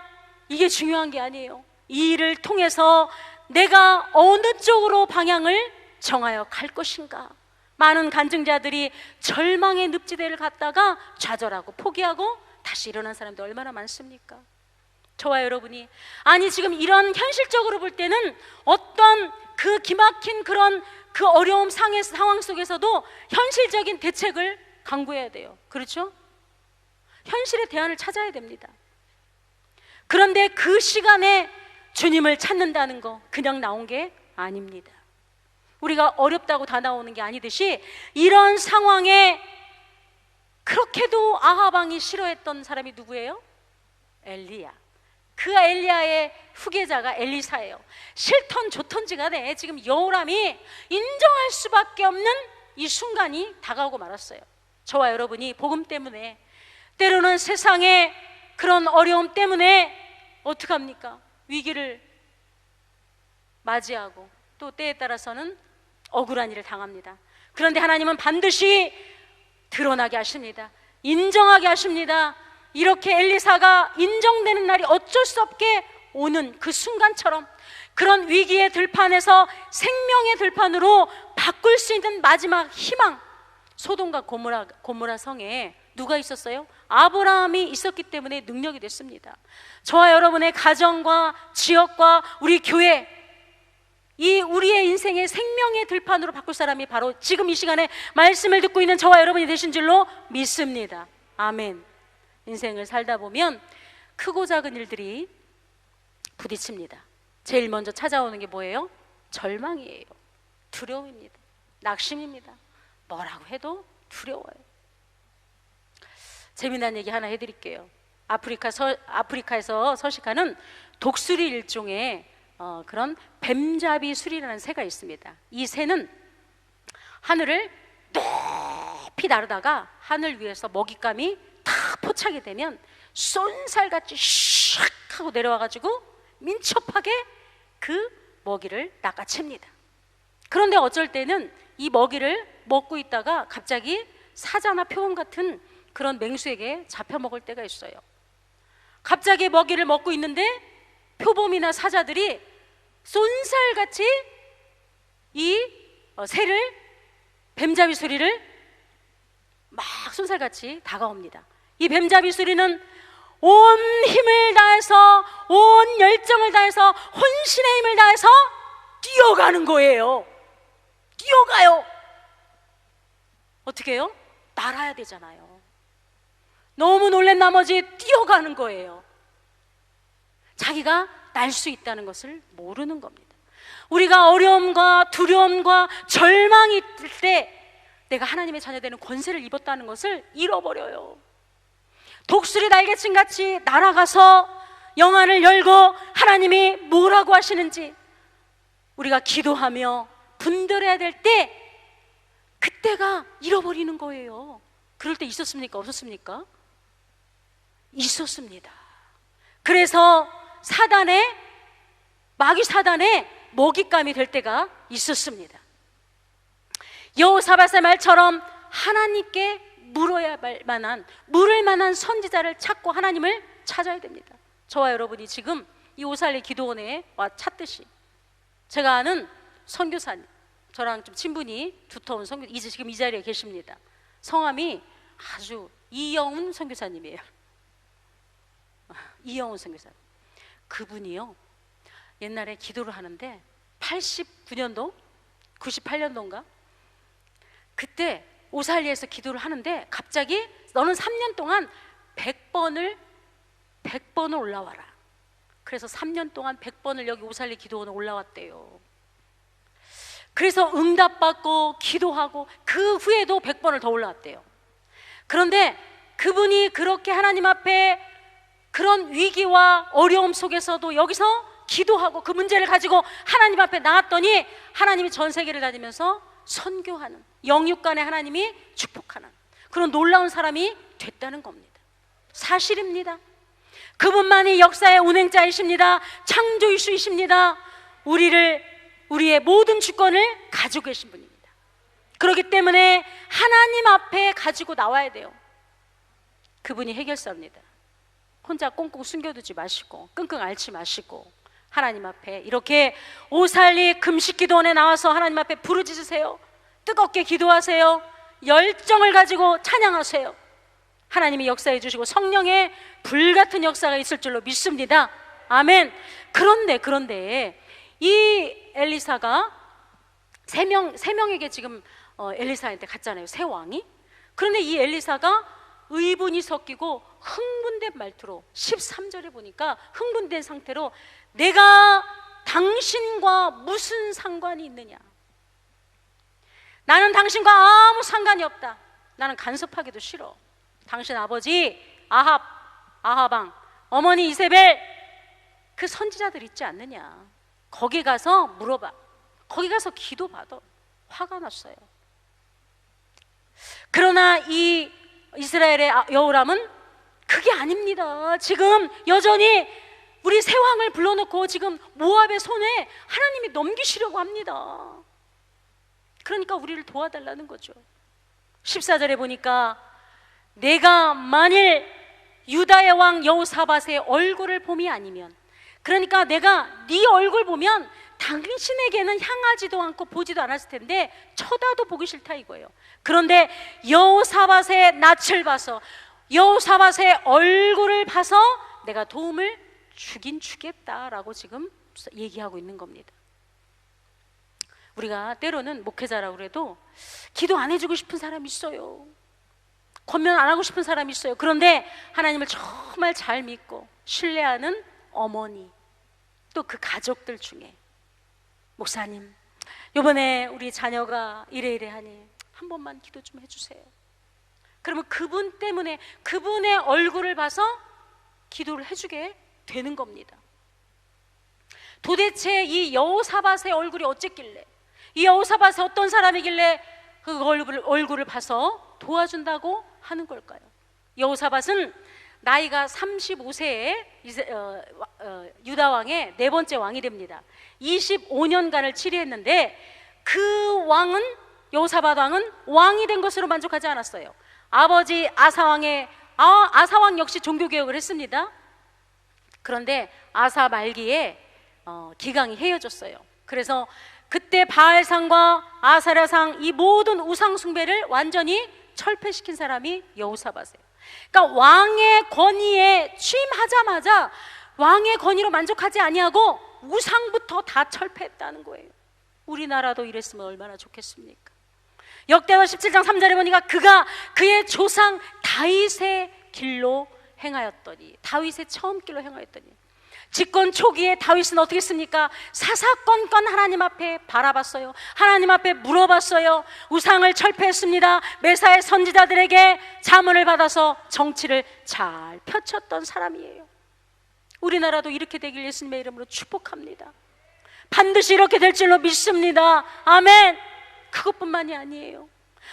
이게 중요한 게 아니에요. 이 일을 통해서 내가 어느 쪽으로 방향을 정하여 갈 것인가. 많은 간증자들이 절망의 늪지대를 갔다가 좌절하고 포기하고 다시 일어난 사람도 얼마나 많습니까? 저와 여러분이, 아니 지금 이런 현실적으로 볼 때는 어떤 그 기막힌 그런 그 어려움 상황 속에서도 현실적인 대책을 강구해야 돼요. 그렇죠? 현실의 대안을 찾아야 됩니다. 그런데 그 시간에 주님을 찾는다는 거 그냥 나온 게 아닙니다. 우리가 어렵다고 다 나오는 게 아니듯이 이런 상황에 그렇게도 아합 왕이 싫어했던 사람이 누구예요? 엘리야. 그 엘리야의 후계자가 엘리사예요. 싫던 좋던지 간에 지금 여호람이 인정할 수밖에 없는 이 순간이 다가오고 말았어요. 저와 여러분이 복음 때문에, 때로는 세상의 그런 어려움 때문에 어떡합니까? 위기를 맞이하고 또 때에 따라서는 억울한 일을 당합니다. 그런데 하나님은 반드시 드러나게 하십니다. 인정하게 하십니다. 이렇게 엘리사가 인정되는 날이 어쩔 수 없게 오는 그 순간처럼 그런 위기의 들판에서 생명의 들판으로 바꿀 수 있는 마지막 희망, 소돔과 고모라 성에 누가 있었어요? 아브라함이 있었기 때문에 능력이 됐습니다. 저와 여러분의 가정과 지역과 우리 교회, 이 우리의 인생의 생명의 들판으로 바꿀 사람이 바로 지금 이 시간에 말씀을 듣고 있는 저와 여러분이 되신 줄로 믿습니다. 아멘. 인생을 살다 보면 크고 작은 일들이 부딪힙니다. 제일 먼저 찾아오는 게 뭐예요? 절망이에요. 두려움입니다. 낙심입니다. 뭐라고 해도 두려워요. 재미난 얘기 하나 해드릴게요. 아프리카에서 서식하는 독수리 일종의 그런 뱀잡이 수리라는 새가 있습니다. 이 새는 하늘을 높이 나르다가 하늘 위에서 먹잇감이 탁 포착이 되면 쏜살같이 샥 하고 내려와가지고 민첩하게 그 먹이를 낚아챕니다. 그런데 어쩔 때는 이 먹이를 먹고 있다가 갑자기 사자나 표범 같은 그런 맹수에게 잡혀 먹을 때가 있어요. 갑자기 먹이를 먹고 있는데 표범이나 사자들이 쏜살같이 이 새를, 뱀잡이 소리를 막 쏜살같이 다가옵니다. 이 뱀잡이 소리는 온 힘을 다해서, 온 열정을 다해서, 혼신의 힘을 다해서 뛰어가는 거예요. 뛰어가요. 어떻게 해요? 날아야 되잖아요. 너무 놀란 나머지 뛰어가는 거예요. 자기가 날 수 있다는 것을 모르는 겁니다. 우리가 어려움과 두려움과 절망이 있을 때 내가 하나님의 자녀되는 권세를 입었다는 것을 잃어버려요. 독수리 날개친같이 날아가서 영안을 열고 하나님이 뭐라고 하시는지 우리가 기도하며 분별해야 될 때 그때가 잃어버리는 거예요. 그럴 때 있었습니까? 없었습니까? 있었습니다. 그래서 마귀 사단의 먹잇감이 될 때가 있었습니다. 여호사밧의 말처럼 하나님께 물을 만한 선지자를 찾고 하나님을 찾아야 됩니다. 저와 여러분이 지금 이 오살리 기도원에 와 찾듯이, 제가 아는 선교사님, 저랑 좀 친분이 두터운 선교, 이제 지금 이 자리에 계십니다. 성함이 아주 이영훈 선교사님이에요. 이영훈 선교사님. 그분이요, 옛날에 기도를 하는데 89년도 98년도인가 그때 오살리에서 기도를 하는데 갑자기 너는 3년 동안 100번을 올라와라. 그래서 3년 동안 100번을 여기 오살리 기도원에 올라왔대요. 그래서 응답받고 기도하고 그 후에도 100번을 더 올라왔대요. 그런데 그분이 그렇게 하나님 앞에 그런 위기와 어려움 속에서도 여기서 기도하고 그 문제를 가지고 하나님 앞에 나왔더니 하나님이 전 세계를 다니면서 선교하는, 영육 간에 하나님이 축복하는 그런 놀라운 사람이 됐다는 겁니다. 사실입니다. 그분만이 역사의 운행자이십니다. 창조주이십니다. 우리의 모든 주권을 가지고 계신 분입니다. 그렇기 때문에 하나님 앞에 가지고 나와야 돼요. 그분이 해결사입니다. 혼자 꽁꽁 숨겨두지 마시고 끙끙 앓지 마시고 하나님 앞에 이렇게 오살리 금식기도원에 나와서 하나님 앞에 부르짖으세요. 뜨겁게 기도하세요. 열정을 가지고 찬양하세요. 하나님이 역사해 주시고 성령의 불같은 역사가 있을 줄로 믿습니다. 아멘. 그런데 이 엘리사가 세 명에게 지금 엘리사한테 갔잖아요. 세 왕이. 그런데 이 엘리사가 의분이 섞이고 흥분된 말투로 13절에 보니까 흥분된 상태로 내가 당신과 무슨 상관이 있느냐, 나는 당신과 아무 상관이 없다, 나는 간섭하기도 싫어, 당신 아버지 아합왕, 어머니 이세벨 그 선지자들 있지 않느냐, 거기 가서 물어봐, 거기 가서 기도받아. 화가 났어요. 그러나 이 이스라엘의 여호람은 그게 아닙니다. 지금 여전히 우리 새 왕을 불러놓고 지금 모압의 손에 하나님이 넘기시려고 합니다. 그러니까 우리를 도와달라는 거죠. 14절에 보니까 내가 만일 유다의 왕 여호사밧의 얼굴을 봄이 아니면, 그러니까 내가 네 얼굴 보면 당신에게는 향하지도 않고 보지도 않았을 텐데 쳐다도 보기 싫다 이거예요. 그런데 여호사밧의 낯을 봐서, 여호사밧의 얼굴을 봐서 내가 도움을 주긴 주겠다라고 지금 얘기하고 있는 겁니다. 우리가 때로는 목회자라고 그래도 기도 안 해주고 싶은 사람이 있어요. 권면 안 하고 싶은 사람이 있어요. 그런데 하나님을 정말 잘 믿고 신뢰하는 어머니, 또 그 가족들 중에 목사님, 이번에 우리 자녀가 이래 하니 한 번만 기도 좀 해주세요. 그러면 그분 때문에 그분의 얼굴을 봐서 기도를 해주게 되는 겁니다. 도대체 이 여호사밧의 얼굴이 어쨌길래, 이 여호사밧이 어떤 사람이길래 그 얼굴을 봐서 도와준다고 하는 걸까요? 여호사밧은 나이가 35세에 유다 왕의 네 번째 왕이 됩니다. 25년간을 치리했는데 그 왕은, 여호사밧 왕은 왕이 된 것으로 만족하지 않았어요. 아버지 아사왕 역시 종교개혁을 했습니다. 그런데 아사 말기에 기강이 헤어졌어요. 그래서 그때 바알상과 아사랴상 이 모든 우상 숭배를 완전히 철폐시킨 사람이 여호사밧이에요. 그러니까 왕의 권위에 취임하자마자 왕의 권위로 만족하지 아니하고 우상부터 다 철폐했다는 거예요. 우리나라도 이랬으면 얼마나 좋겠습니까? 역대하 17장 3절에 보니까 그가 그의 조상 다윗의 길로 행하였더니, 다윗의 처음 길로 행하였더니, 집권 초기에 다윗은 어떻게 했습니까? 사사건건 하나님 앞에 바라봤어요. 하나님 앞에 물어봤어요. 우상을 철폐했습니다. 메사의 선지자들에게 자문을 받아서 정치를 잘 펼쳤던 사람이에요. 우리나라도 이렇게 되길 예수님의 이름으로 축복합니다. 반드시 이렇게 될 줄로 믿습니다. 아멘. 그것뿐만이 아니에요.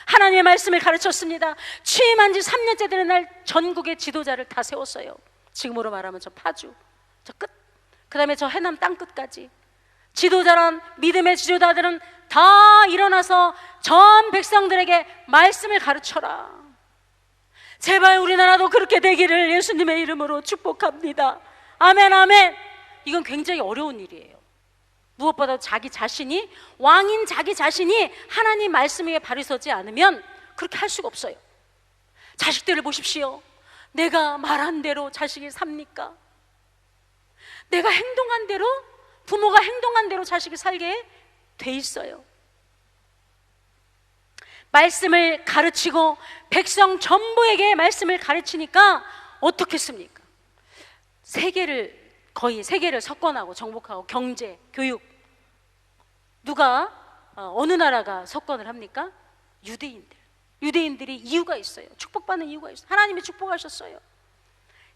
하나님의 말씀을 가르쳤습니다. 취임한 지 3년째 되는 날 전국의 지도자를 다 세웠어요. 지금으로 말하면 저 파주, 저 끝, 그 다음에 저 해남 땅끝까지 지도자란 믿음의 지도자들은 다 일어나서 전 백성들에게 말씀을 가르쳐라. 제발 우리나라도 그렇게 되기를 예수님의 이름으로 축복합니다. 아멘, 아멘. 이건 굉장히 어려운 일이에요. 무엇보다 자기 자신이, 왕인 자기 자신이 하나님 말씀 위에 발이 서지 않으면 그렇게 할 수가 없어요. 자식들을 보십시오. 내가 말한 대로 자식이 삽니까? 내가 행동한 대로, 부모가 행동한 대로 자식이 살게 돼 있어요. 말씀을 가르치고 백성 전부에게 말씀을 가르치니까 어떻겠습니까? 거의 세계를 석권하고 정복하고 경제, 교육, 누가 어느 나라가 석권을 합니까? 유대인들이 이유가 있어요. 축복받는 이유가 있어요. 하나님이 축복하셨어요.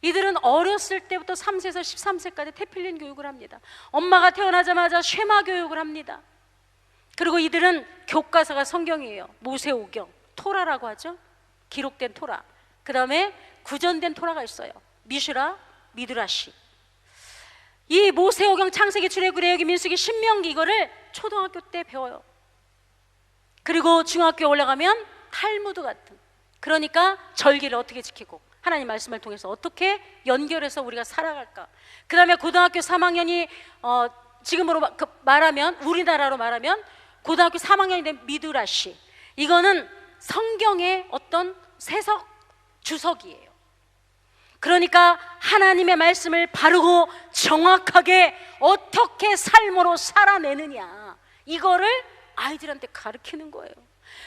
이들은 어렸을 때부터 3세에서 13세까지 테필린 교육을 합니다. 엄마가 태어나자마자 쉐마 교육을 합니다. 그리고 이들은 교과서가 성경이에요. 모세오경, 토라라고 하죠. 기록된 토라. 그 다음에 구전된 토라가 있어요. 미슈라, 미드라시. 이 모세오경, 창세기, 출애굽기, 레위기, 민수기, 신명기 이거를 초등학교 때 배워요. 그리고 중학교에 올라가면 탈무드 같은, 그러니까 절기를 어떻게 지키고 하나님 말씀을 통해서 어떻게 연결해서 우리가 살아갈까. 그 다음에 고등학교 3학년이 지금으로 말하면, 우리나라로 말하면 고등학교 3학년이 된 미드라시, 이거는 성경의 어떤 세석 주석이에요. 그러니까 하나님의 말씀을 바르고 정확하게 어떻게 삶으로 살아내느냐, 이거를 아이들한테 가르치는 거예요.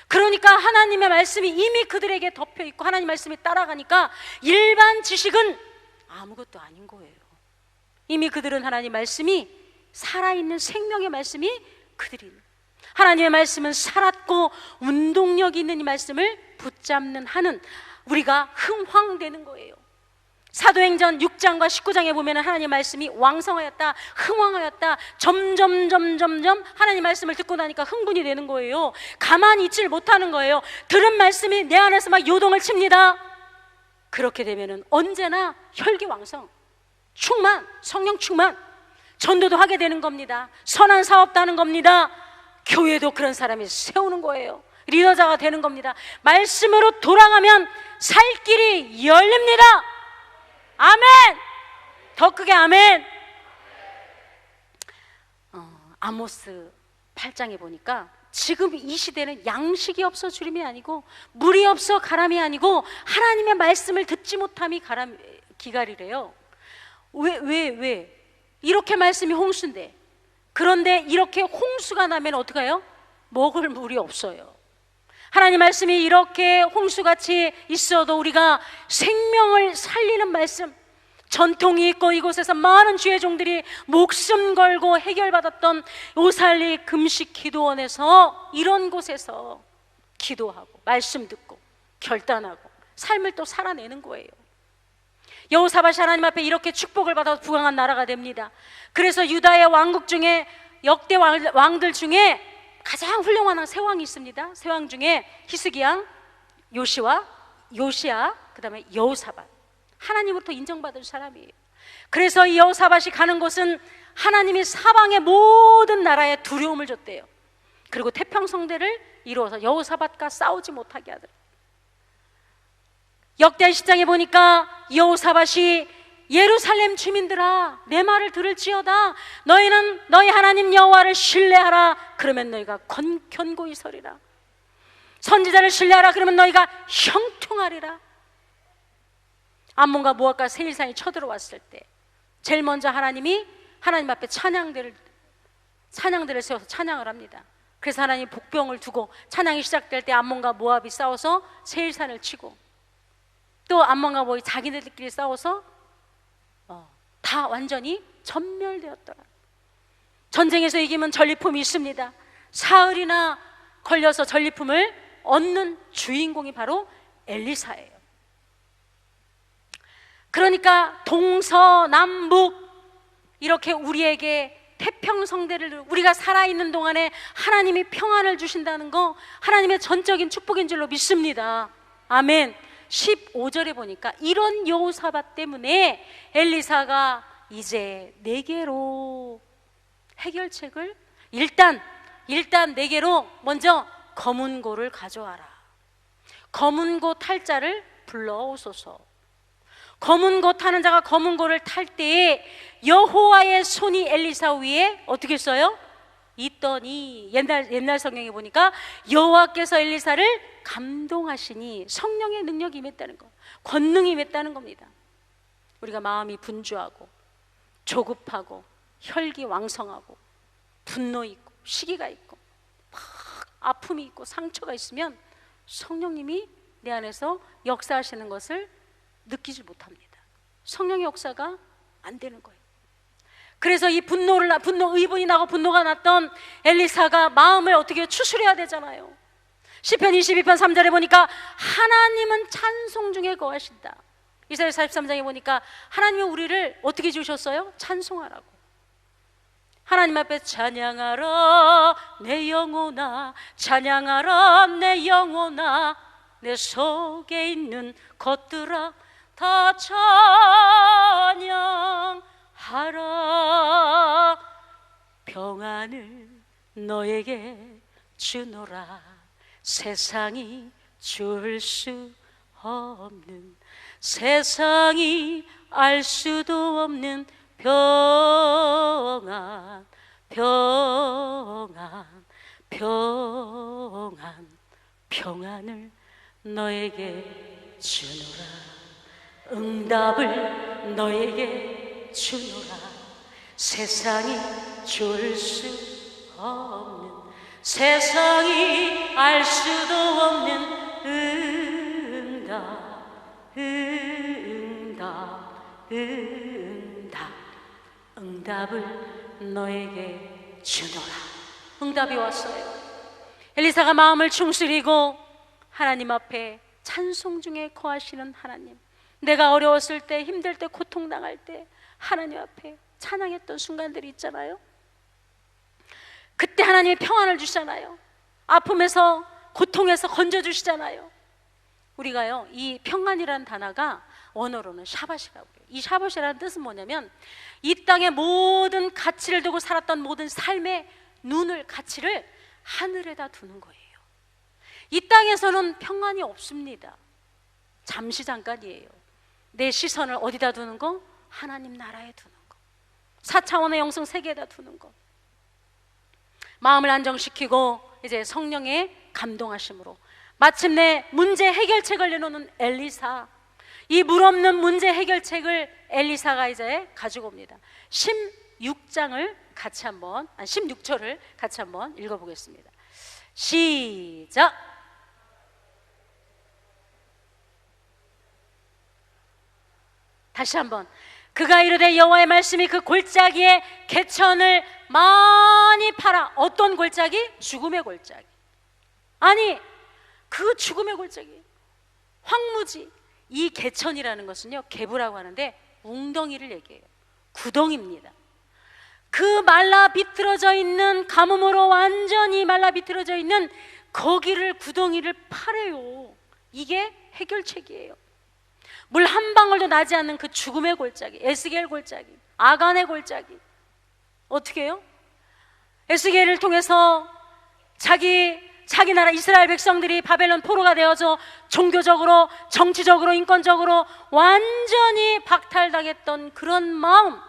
그러니까 하나님의 말씀이 이미 그들에게 덮여 있고 하나님 말씀이 따라가니까 일반 지식은 아무것도 아닌 거예요. 이미 그들은 하나님 말씀이 살아있는 생명의 말씀이 그들이, 하나님의 말씀은 살았고 운동력 있는 이 말씀을 붙잡는 하는 우리가 흥황되는 거예요. 사도행전 6장과 19장에 보면 하나님의 말씀이 왕성하였다, 흥왕하였다, 점점 하나님 말씀을 듣고 나니까 흥분이 되는 거예요. 가만히 있질 못하는 거예요. 들은 말씀이 내 안에서 막 요동을 칩니다. 그렇게 되면 언제나 혈기왕성, 충만, 성령 충만, 전도도 하게 되는 겁니다. 선한 사업도 하는 겁니다. 교회도 그런 사람이 세우는 거예요. 리더자가 되는 겁니다. 말씀으로 돌아가면 살 길이 열립니다. 아멘! 더 크게 아멘! 아모스 8장에 보니까 지금 이 시대는 양식이 없어 주림이 아니고 물이 없어 가람이 아니고 하나님의 말씀을 듣지 못함이 기갈이래요. 왜? 이렇게 말씀이 홍수인데, 그런데 이렇게 홍수가 나면 어떡해요? 먹을 물이 없어요. 하나님 말씀이 이렇게 홍수같이 있어도 우리가 생명을 살리는 말씀, 전통이 있고 이곳에서 많은 주의 종들이 목숨 걸고 해결받았던 오살리 금식 기도원에서, 이런 곳에서 기도하고 말씀 듣고 결단하고 삶을 또 살아내는 거예요. 여호사밧이 하나님 앞에 이렇게 축복을 받아 부강한 나라가 됩니다. 그래서 유다의 왕국 중에, 역대 왕들 중에 가장 훌륭한 세 왕이 있습니다. 세 왕 중에 히스기야, 요시야, 그 다음에 여호사밧. 하나님으로부터 인정받은 사람이에요. 그래서 이 여호사밧이 가는 곳은 하나님이 사방의 모든 나라에 두려움을 줬대요. 그리고 태평성대를 이루어서 여호사밧과 싸우지 못하게 하더라. 역대하 10장에 보니까 여호사밧이 예루살렘 주민들아, 내 말을 들을지어다. 너희는 너희 하나님 여호와를 신뢰하라. 그러면 너희가 견고히 서리라. 선지자를 신뢰하라. 그러면 너희가 형통하리라. 암몬과 모압과 세일산이 쳐들어왔을 때 제일 먼저 하나님이 하나님 앞에 찬양들을 세워서 찬양을 합니다. 그래서 하나님 복병을 두고 찬양이 시작될 때 암몬과 모압이 싸워서 세일산을 치고, 또 암몬과 모압이 자기네들끼리 싸워서 다 완전히 전멸되었더라. 전쟁에서 이기면 전리품이 있습니다. 사흘이나 걸려서 전리품을 얻는 주인공이 바로 엘리사예요. 그러니까 동서남북 이렇게 우리에게 태평성대를, 우리가 살아있는 동안에 하나님이 평안을 주신다는 거 하나님의 전적인 축복인 줄로 믿습니다. 아멘. 15절에 보니까 이런 여호사밧 때문에 엘리사가 이제 네게로 해결책을, 일단 네게로 먼저 검은고를 가져와라. 검은고 탈 자를 불러오소서. 검은고 타는 자가 검은고를 탈 때에 여호와의 손이 엘리사 위에 어떻게 써요? 있더니, 옛날 성경에 보니까 여호와께서 엘리사를 감동하시니 성령의 능력이 임했다는 거, 권능이 임했다는 겁니다. 우리가 마음이 분주하고 조급하고 혈기왕성하고 분노 있고 시기가 있고 막 아픔이 있고 상처가 있으면 성령님이 내 안에서 역사하시는 것을 느끼지 못합니다. 성령의 역사가 안 되는 거예요. 그래서 이 의분이 나고 분노가 났던 엘리사가 마음을 어떻게 추스려야 되잖아요. 시편 22편 3절에 보니까 하나님은 찬송 중에 거하신다. 이사야 43장에 보니까 하나님은 우리를 어떻게 지으셨어요? 찬송하라고. 하나님 앞에 찬양하라 내 영혼아, 찬양하라 내 영혼아, 내 속에 있는 것들아 다 찬양하라. 평안을 너에게 주노라. 세상이 줄 수 없는, 세상이 알 수도 없는 평안, 평안, 평안, 평안을 너에게 주노라. 응답을 너에게 주노라. 세상이 줄 수 없는, 세상이 알 수도 없는 응답, 응답, 응답, 응답을 너에게 주노라. 응답이 왔어요. 엘리사가 마음을 충실이고 하나님 앞에 찬송 중에 거하시는 하나님, 내가 어려웠을 때, 힘들 때, 고통당할 때 하나님 앞에 찬양했던 순간들이 있잖아요. 그때 하나님이 평안을 주시잖아요. 아픔에서, 고통에서 건져주시잖아요. 우리가요, 이 평안이라는 단어가 원어로는 샤밧이라고 해요. 이 샤밧이라는 뜻은 뭐냐면, 이 땅의 모든 가치를 두고 살았던 모든 삶의 눈을, 가치를 하늘에다 두는 거예요. 이 땅에서는 평안이 없습니다. 잠시 잠깐이에요. 내 시선을 어디다 두는 거? 하나님 나라에 두는 거. 4차원의 영성 세계에다 두는 거. 마음을 안정시키고 이제 성령의 감동하심으로 마침내 문제 해결책을 내놓는 엘리사, 이 물없는 문제 해결책을 엘리사가 이제 가지고 옵니다. 16절을 같이 한번 읽어보겠습니다. 시작. 다시 한번. 그가 이르되 여호와의 말씀이 그 골짜기에 개천을 많이 팔아. 어떤 골짜기? 죽음의 골짜기. 아니, 그 죽음의 골짜기, 황무지. 이 개천이라는 것은요, 개부라고 하는데 웅덩이를 얘기해요. 구덩이입니다. 그 말라 비틀어져 있는, 가뭄으로 완전히 말라 비틀어져 있는 거기를, 구덩이를 파래요. 이게 해결책이에요. 물 한 방울도 나지 않는 그 죽음의 골짜기, 에스겔 골짜기, 아간의 골짜기. 어떻게 해요? 에스겔을 통해서 자기 나라 이스라엘 백성들이 바벨론 포로가 되어서 종교적으로, 정치적으로, 인권적으로 완전히 박탈당했던 그런 마음,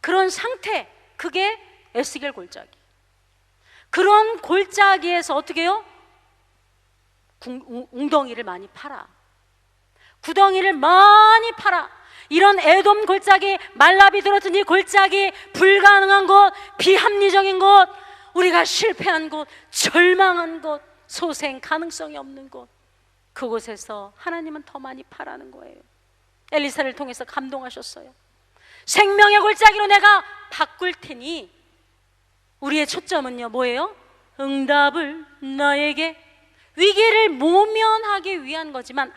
그런 상태, 그게 에스겔 골짜기. 그런 골짜기에서 어떻게 해요? 웅덩이를 많이 팔아. 구덩이를 많이 팔아. 이런 에돔 골짜기, 말라비 들어든 이 골짜기, 불가능한 곳, 비합리적인 곳, 우리가 실패한 곳, 절망한 곳, 소생 가능성이 없는 곳, 그곳에서 하나님은 더 많이 파라는 거예요. 엘리사를 통해서 감동하셨어요. 생명의 골짜기로 내가 바꿀 테니, 우리의 초점은요 뭐예요? 응답을 너에게, 위기를 모면하기 위한 거지만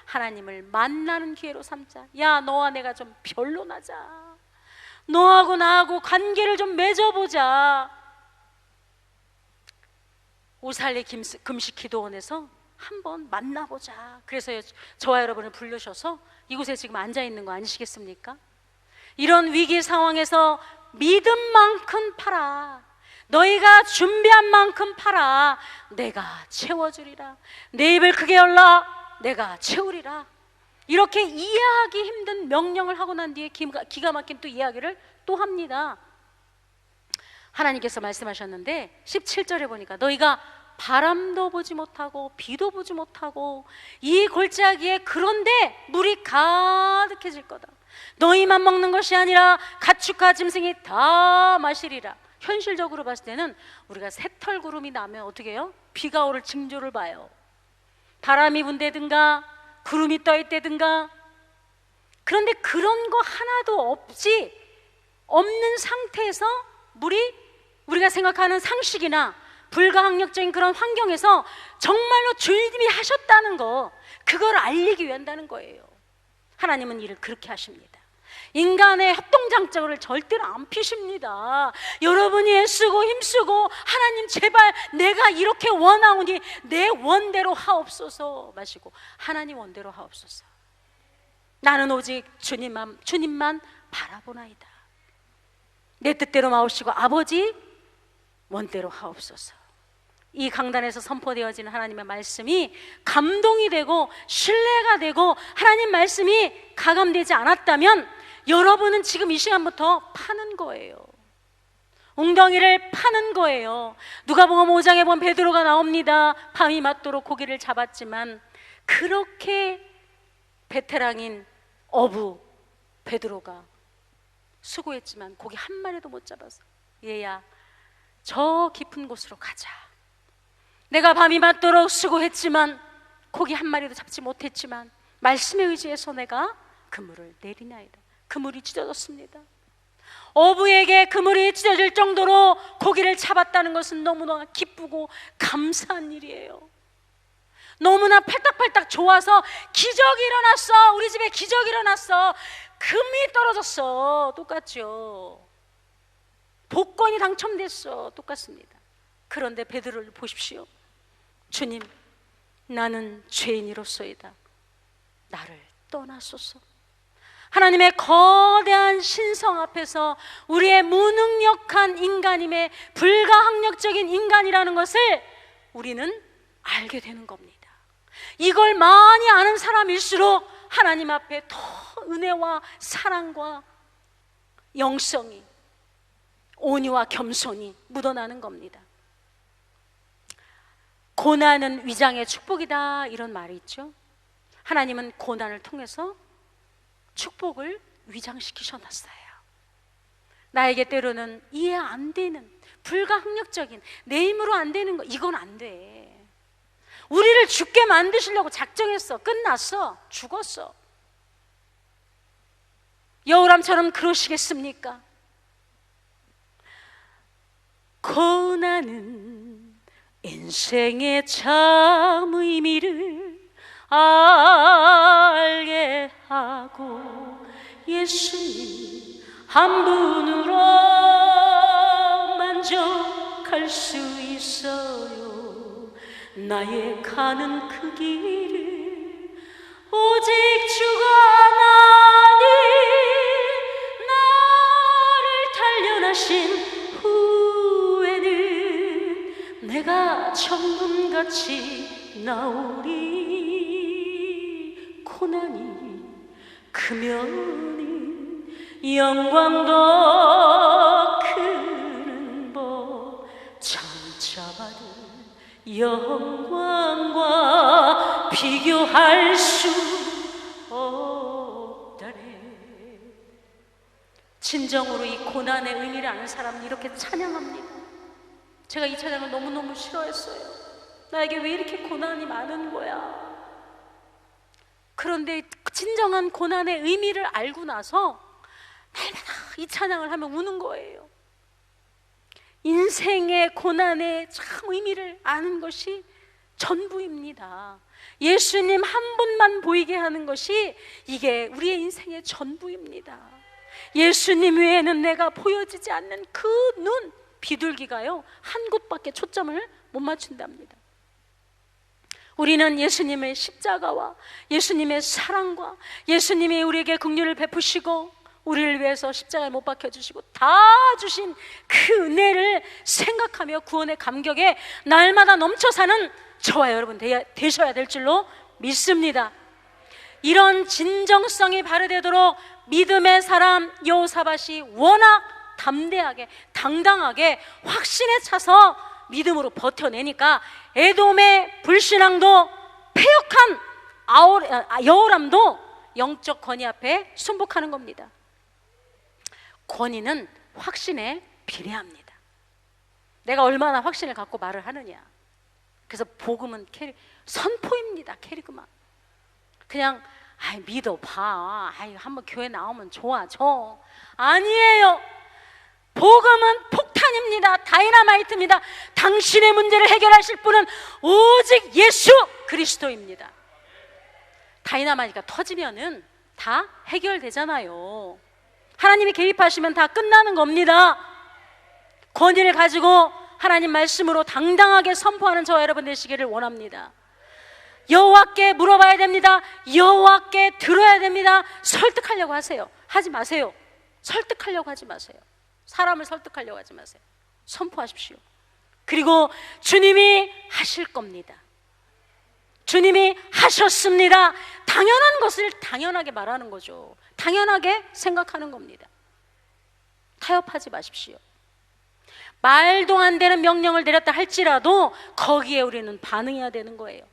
하나님을 만나는 기회로 삼자. 야, 너와 내가 좀 변론하자. 너하고 나하고 관계를 좀 맺어보자. 오살리 금식 기도원에서 한번 만나보자. 그래서 저와 여러분을 부르셔서 이곳에 지금 앉아있는 거 아니시겠습니까? 이런 위기 상황에서 믿음만큼 팔아. 너희가 준비한 만큼 팔아. 내가 채워주리라. 내 입을 크게 열라. 내가 채우리라. 이렇게 이해하기 힘든 명령을 하고 난 뒤에 기가 막힌 또 이야기를 또 합니다. 하나님께서 말씀하셨는데 17절에 보니까 너희가 바람도 보지 못하고 비도 보지 못하고 이 골짜기에 그런데 물이 가득해질 거다. 너희만 먹는 것이 아니라 가축과 짐승이 다 마시리라. 현실적으로 봤을 때는 우리가 새털구름이 나면 어떻게 해요? 비가 오를 징조를 봐요. 바람이 분다든가 구름이 떠 있다든가. 그런데 그런 거 하나도 없는 상태에서 우리가 생각하는 상식이나 불가항력적인 그런 환경에서 정말로 주님이 하셨다는 거, 그걸 알리기 위한다는 거예요. 하나님은 일을 그렇게 하십니다. 인간의 협동장적을 절대로 안 피십니다. 여러분이 애쓰고 힘쓰고 하나님 제발 내가 이렇게 원하오니 내 원대로 하옵소서 마시고 하나님 원대로 하옵소서. 나는 오직 주님만 바라보나이다. 내 뜻대로 마옵시고 아버지 원대로 하옵소서. 이 강단에서 선포되어지는 하나님의 말씀이 감동이 되고 신뢰가 되고 하나님 말씀이 가감되지 않았다면 여러분은 지금 이 시간부터 파는 거예요. 웅덩이를 파는 거예요. 누가복음 5장에 보면 베드로가 나옵니다. 밤이 맞도록 고기를 잡았지만 그렇게 베테랑인 어부 베드로가 수고했지만 고기 한 마리도 못 잡아서 얘야 저 깊은 곳으로 가자. 내가 밤이 맞도록 수고했지만 고기 한 마리도 잡지 못했지만 말씀에 의지해서 내가 그물을 내리나이다. 그물이 찢어졌습니다. 어부에게 그물이 찢어질 정도로 고기를 잡았다는 것은 너무나 기쁘고 감사한 일이에요. 너무나 팔딱팔딱 좋아서 기적이 일어났어. 우리 집에 기적이 일어났어. 금이 떨어졌어. 똑같죠. 복권이 당첨됐어. 똑같습니다. 그런데 베드로를 보십시오. 주님, 나는 죄인이로소이다. 나를 떠나소서. 하나님의 거대한 신성 앞에서 우리의 무능력한 인간임의 불가항력적인 인간이라는 것을 우리는 알게 되는 겁니다. 이걸 많이 아는 사람일수록 하나님 앞에 더 은혜와 사랑과 영성이, 온유와 겸손이 묻어나는 겁니다. 고난은 위장의 축복이다, 이런 말이 있죠. 하나님은 고난을 통해서 축복을 위장시키셔 놨어요. 나에게 때로는 이해 안 되는 불가항력적인 내 힘으로 안 되는 거, 이건 안 돼. 우리를 죽게 만드시려고 작정했어. 끝났어. 죽었어. 여우람처럼 그러시겠습니까? 고난은 인생의 참 의미를 알게 하고 예수님 한 분으로 만족할 수 있어요. 나의 가는 그 길을 오직 주가 나를 단련하신 후에는 내가 천금같이 나오리. 고난이 크면은 영광도 크는 법 장차받은 영광과 비교할 수 없다래. 진정으로 이 고난의 의미를 아는 사람은 이렇게 찬양합니다. 제가 이 찬양을 너무너무 싫어했어요. 나에게 왜 이렇게 고난이 많은 거야? 그런데 진정한 고난의 의미를 알고 나서 날마다 이 찬양을 하면 우는 거예요. 인생의 고난의 참 의미를 아는 것이 전부입니다. 예수님 한 분만 보이게 하는 것이 이게 우리의 인생의 전부입니다. 예수님 외에는 내가 보여지지 않는 그 눈, 비둘기가요 한 곳밖에 초점을 못 맞춘답니다. 우리는 예수님의 십자가와 예수님의 사랑과 예수님이 우리에게 긍휼을 베푸시고 우리를 위해서 십자가에 못 박혀주시고 다 주신 그 은혜를 생각하며 구원의 감격에 날마다 넘쳐 사는 저와 여러분 되셔야 될 줄로 믿습니다. 이런 진정성이 발휘되도록 믿음의 사람 여호사밧이 워낙 담대하게 당당하게 확신에 차서 믿음으로 버텨내니까 에돔의 불신앙도 패역한 여호람도 영적 권위 앞에 순복하는 겁니다. 권위는 확신에 비례합니다. 내가 얼마나 확신을 갖고 말을 하느냐. 그래서 복음은 선포입니다. 캐리그마. 그냥 믿어봐. 한번 교회 나오면 좋아. 아니에요. 복음은 폭탄입니다. 다이너마이트입니다. 당신의 문제를 해결하실 분은 오직 예수 그리스도입니다. 다이너마이트가 터지면은 다 해결되잖아요. 하나님이 개입하시면 다 끝나는 겁니다. 권위를 가지고 하나님 말씀으로 당당하게 선포하는 저와 여러분 되시기를 원합니다. 여호와께 물어봐야 됩니다. 여호와께 들어야 됩니다. 설득하려고 하세요. 하지 마세요. 설득하려고 하지 마세요. 사람을 설득하려고 하지 마세요. 선포하십시오. 그리고 주님이 하실 겁니다. 주님이 하셨습니다. 당연한 것을 당연하게 말하는 거죠. 당연하게 생각하는 겁니다. 타협하지 마십시오. 말도 안 되는 명령을 내렸다 할지라도 거기에 우리는 반응해야 되는 거예요.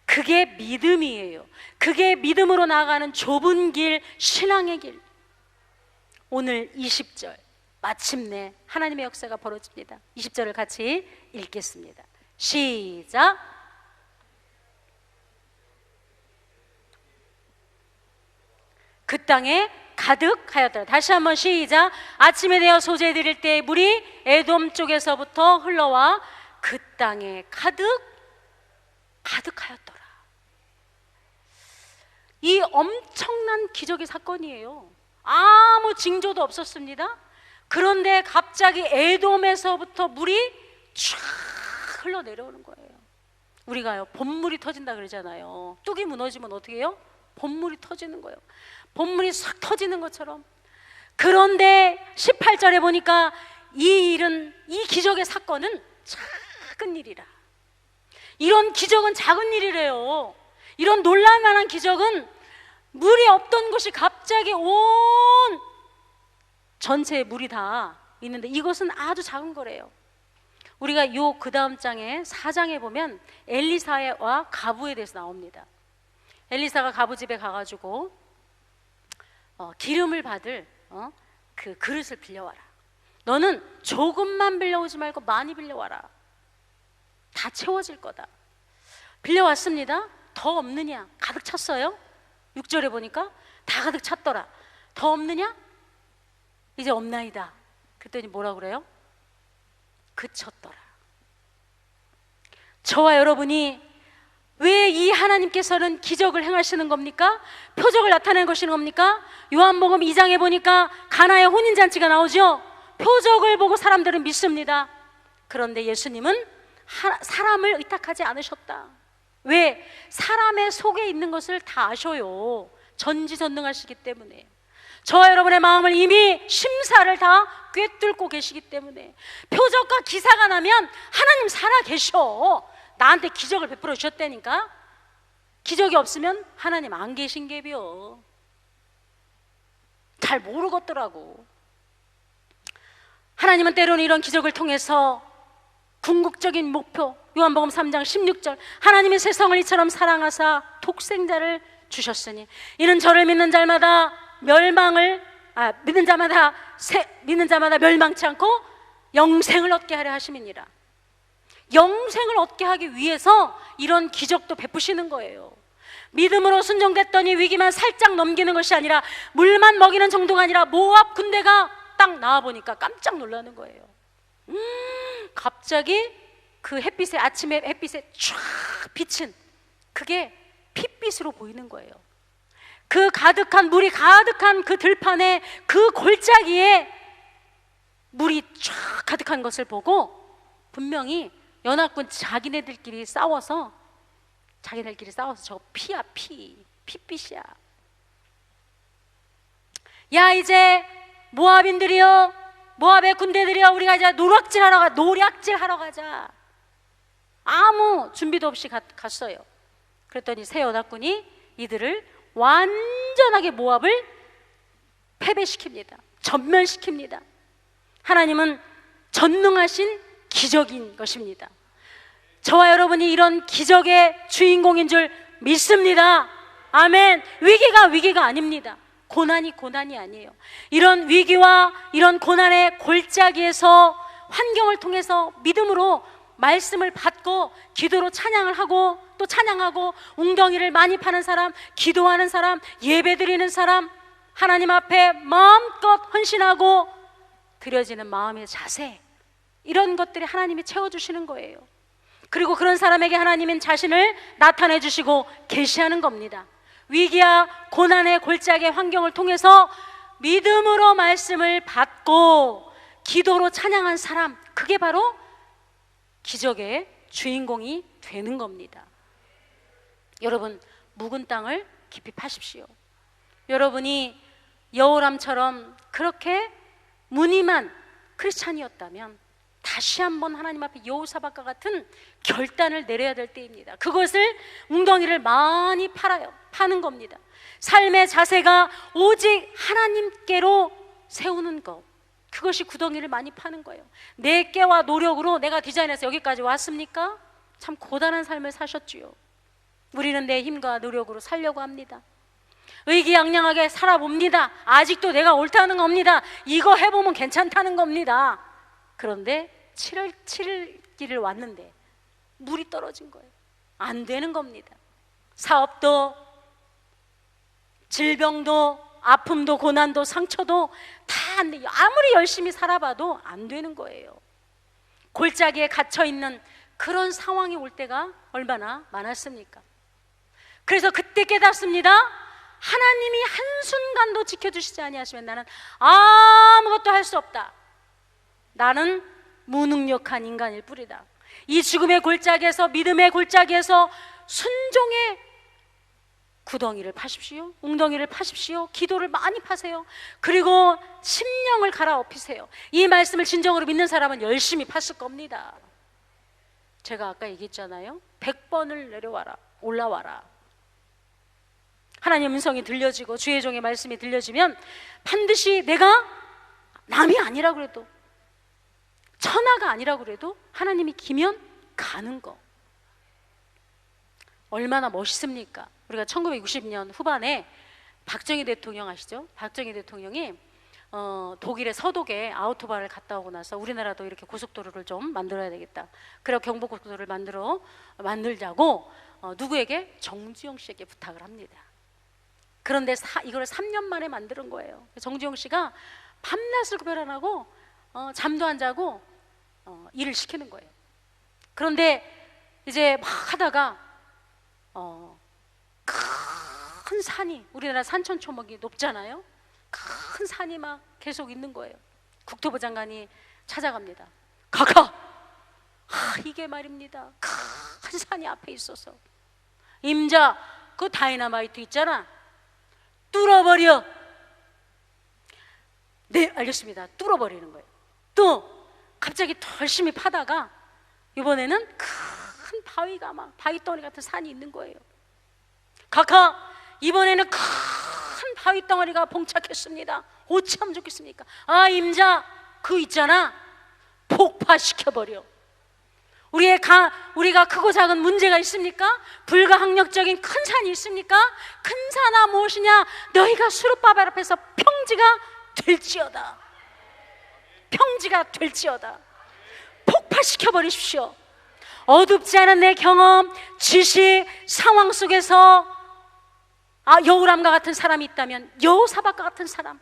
그게 믿음이에요. 그게 믿음으로 나아가는 좁은 길, 신앙의 길. 오늘 20절 마침내 하나님의 역사가 벌어집니다. 20절을 같이 읽겠습니다. 시작. 그 땅에 가득하였더라. 다시 한번 시작. 아침에 되어 소재 드릴 때 물이 에돔 쪽에서부터 흘러와 그 땅에 가득하였더라. 이 엄청난 기적의 사건이에요. 아무 징조도 없었습니다. 그런데 갑자기 에돔에서부터 물이 쫙 흘러내려오는 거예요. 우리가요, 봇물이 터진다 그러잖아요. 뚝이 무너지면 어떻게 해요? 봇물이 터지는 거예요. 봇물이 싹 터지는 것처럼. 그런데 18절에 보니까 이 기적의 사건은 작은 일이라. 이런 기적은 작은 일이래요. 이런 놀랄만한 기적은 물이 없던 곳이 갑자기 온 전체에 물이 다 있는데 이것은 아주 작은 거래요. 우리가 그 다음 장에 4장에 보면 엘리사와 가부에 대해서 나옵니다. 엘리사가 가부 집에 가가지고 기름을 받을 그 그릇을 빌려와라. 너는 조금만 빌려오지 말고 많이 빌려와라. 다 채워질 거다. 빌려왔습니다. 더 없느냐? 가득 찼어요. 6절에 보니까 다 가득 찼더라. 더 없느냐? 이제 없나이다. 그랬더니 뭐라 그래요? 그쳤더라. 저와 여러분이 왜 이 하나님께서는 기적을 행하시는 겁니까? 표적을 나타내는 것이는 겁니까? 요한복음 2장에 보니까 가나의 혼인잔치가 나오죠. 표적을 보고 사람들은 믿습니다. 그런데 예수님은 사람을 의탁하지 않으셨다. 왜? 사람의 속에 있는 것을 다 아셔요. 전지전능하시기 때문에. 저와 여러분의 마음을 이미 심사를 다 꿰뚫고 계시기 때문에. 표적과 기사가 나면 하나님 살아계셔. 나한테 기적을 베풀어 주셨다니까. 기적이 없으면 하나님 안 계신 게비요. 잘 모르겠더라고. 하나님은 때로는 이런 기적을 통해서 궁극적인 목표, 요한복음 3장 16절, 하나님의 세상을 이처럼 사랑하사 독생자를 주셨으니 이는 저를 믿는 자마다 믿는 자마다 멸망치 않고 영생을 얻게 하려 하심이니라. 영생을 얻게 하기 위해서 이런 기적도 베푸시는 거예요. 믿음으로 순종됐더니 위기만 살짝 넘기는 것이 아니라 물만 먹이는 정도가 아니라 모압 군대가 딱 나와보니까 깜짝 놀라는 거예요. 갑자기 그 햇빛에, 아침에 햇빛에 쫙 비친 그게 핏빛으로 보이는 거예요. 그 물이 가득한 그 들판에 그 골짜기에 물이 쫙 가득한 것을 보고 분명히 연합군 자기네들끼리 싸워서 저 피야, 핏빛이야. 야, 이제 모압인들이여, 모압의 군대들이여, 우리가 이제 노략질하러 가자. 아무 준비도 없이 갔어요. 그랬더니 새 연합군이 이들을 완전하게 모압을 패배시킵니다. 전멸시킵니다. 하나님은 전능하신 기적인 것입니다. 저와 여러분이 이런 기적의 주인공인 줄 믿습니다. 아멘. 위기가 아닙니다. 고난이 아니에요. 이런 위기와 이런 고난의 골짜기에서 환경을 통해서 믿음으로 말씀을 받고 기도로 찬양을 하고 또 찬양하고 웅덩이를 많이 파는 사람, 기도하는 사람, 예배드리는 사람, 하나님 앞에 마음껏 헌신하고 드려지는 마음의 자세, 이런 것들이 하나님이 채워주시는 거예요. 그리고 그런 사람에게 하나님은 자신을 나타내 주시고 계시하는 겁니다. 위기와 고난의 골짜기의 환경을 통해서 믿음으로 말씀을 받고 기도로 찬양한 사람, 그게 바로 기적의 주인공이 되는 겁니다. 여러분, 묵은 땅을 깊이 파십시오. 여러분이 여호람처럼 그렇게 무늬만 크리스찬이었다면 다시 한번 하나님 앞에 여호사밧과 같은 결단을 내려야 될 때입니다. 그것을 웅덩이를 많이 파는 겁니다. 삶의 자세가 오직 하나님께로 세우는 것, 그것이 구덩이를 많이 파는 거예요. 내 깨와 노력으로 내가 디자인해서 여기까지 왔습니까? 참 고단한 삶을 사셨지요. 우리는 내 힘과 노력으로 살려고 합니다. 의기양양하게 살아봅니다. 아직도 내가 옳다는 겁니다. 이거 해보면 괜찮다는 겁니다. 그런데 7일길을 왔는데 물이 떨어진 거예요. 안 되는 겁니다. 사업도, 질병도, 아픔도, 고난도, 상처도 다 안 돼요. 아무리 열심히 살아봐도 안 되는 거예요. 골짜기에 갇혀있는 그런 상황이 올 때가 얼마나 많았습니까? 그래서 그때 깨닫습니다. 하나님이 한순간도 지켜주시지 아니하시면 나는 아무것도 할 수 없다. 나는 무능력한 인간일 뿐이다. 이 죽음의 골짜기에서, 믿음의 골짜기에서 순종의 구덩이를 파십시오. 웅덩이를 파십시오. 기도를 많이 파세요. 그리고 심령을 갈아엎히세요. 이 말씀을 진정으로 믿는 사람은 열심히 팠을 겁니다. 제가 아까 얘기했잖아요. 100번을 내려와라, 올라와라. 하나님의 음성이 들려지고 주의 종의 말씀이 들려지면 반드시 내가 남이 아니라 그래도, 천하가 아니라 그래도 하나님이 기면 가는 거. 얼마나 멋있습니까? 우리가 1960년 후반에 박정희 대통령 아시죠? 박정희 대통령이 독일의 서독에 아우토바를 갔다 오고 나서 우리나라도 이렇게 고속도로를 좀 만들어야 되겠다. 그래서 경부고속도로를 만들자고 누구에게? 정주영 씨에게 부탁을 합니다. 그런데 이걸 3년 만에 만드는 거예요. 정주영 씨가 밤낮을 구별 안 하고 잠도 안 자고 일을 시키는 거예요. 그런데 이제 막 하다가 큰 산이, 우리나라 산천초목이 높잖아요. 큰 산이 막 계속 있는 거예요. 국토부 장관이 찾아갑니다. 가가! 이게 말입니다. 큰 산이 앞에 있어서 임자, 그 다이너마이트 있잖아, 뚫어버려. 네, 알겠습니다. 뚫어버리는 거예요. 또 갑자기 더 열심히 파다가 이번에는 큰 바위가 막 바위덩어리 같은 산이 있는 거예요. 각하, 이번에는 큰 바위덩어리가 봉착했습니다. 어찌하면 좋겠습니까? 임자, 그 있잖아, 폭파시켜버려. 우리가 크고 작은 문제가 있습니까? 불가항력적인 큰 산이 있습니까? 큰 산아 무엇이냐? 너희가 수르바벨 앞에서 평지가 될지어다. 평지가 될지어다. 폭파시켜버리십시오. 어둡지 않은 내 경험, 지식, 상황 속에서 여호람과 같은 사람이 있다면, 여호사밧과 같은 사람,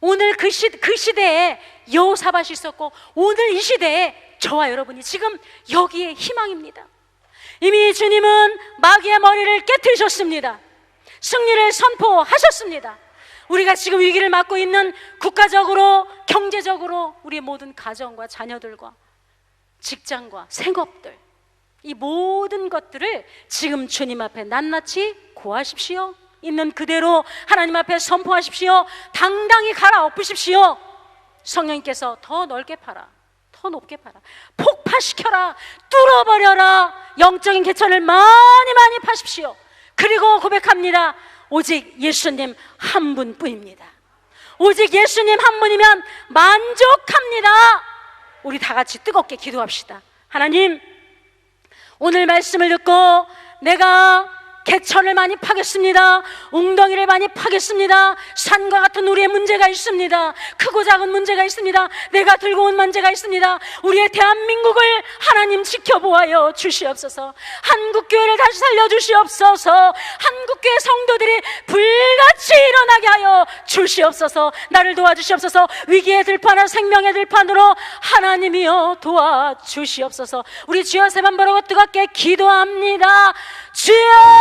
오늘 그 시대에 여호사밧이 있었고 오늘 이 시대에 저와 여러분이 지금 여기에 희망입니다. 이미 주님은 마귀의 머리를 깨뜨리셨습니다. 승리를 선포하셨습니다. 우리가 지금 위기를 맞고 있는 국가적으로, 경제적으로, 우리의 모든 가정과 자녀들과 직장과 생업들, 이 모든 것들을 지금 주님 앞에 낱낱이 고하십시오. 있는 그대로 하나님 앞에 선포하십시오. 당당히 갈아엎으십시오. 성령님께서 더 넓게 파라, 더 높게 파라, 폭파시켜라, 뚫어버려라. 영적인 개천을 많이 파십시오. 그리고 고백합니다. 오직 예수님 한 분뿐입니다. 오직 예수님 한 분이면 만족합니다. 우리 다 같이 뜨겁게 기도합시다. 하나님, 오늘 말씀을 듣고 내가 개천을 많이 파겠습니다. 웅덩이를 많이 파겠습니다. 산과 같은 우리의 문제가 있습니다. 크고 작은 문제가 있습니다. 내가 들고 온 문제가 있습니다. 우리의 대한민국을 하나님 지켜보아요 주시옵소서. 한국교회를 다시 살려주시옵소서. 한국교회 성도들이 불같이 일어나게 하여 주시옵소서. 나를 도와주시옵소서. 위기의 들판을 생명의 들판으로 하나님이여 도와주시옵소서. 우리 주여 세 번 부르고 뜨겁게 기도합니다. 주여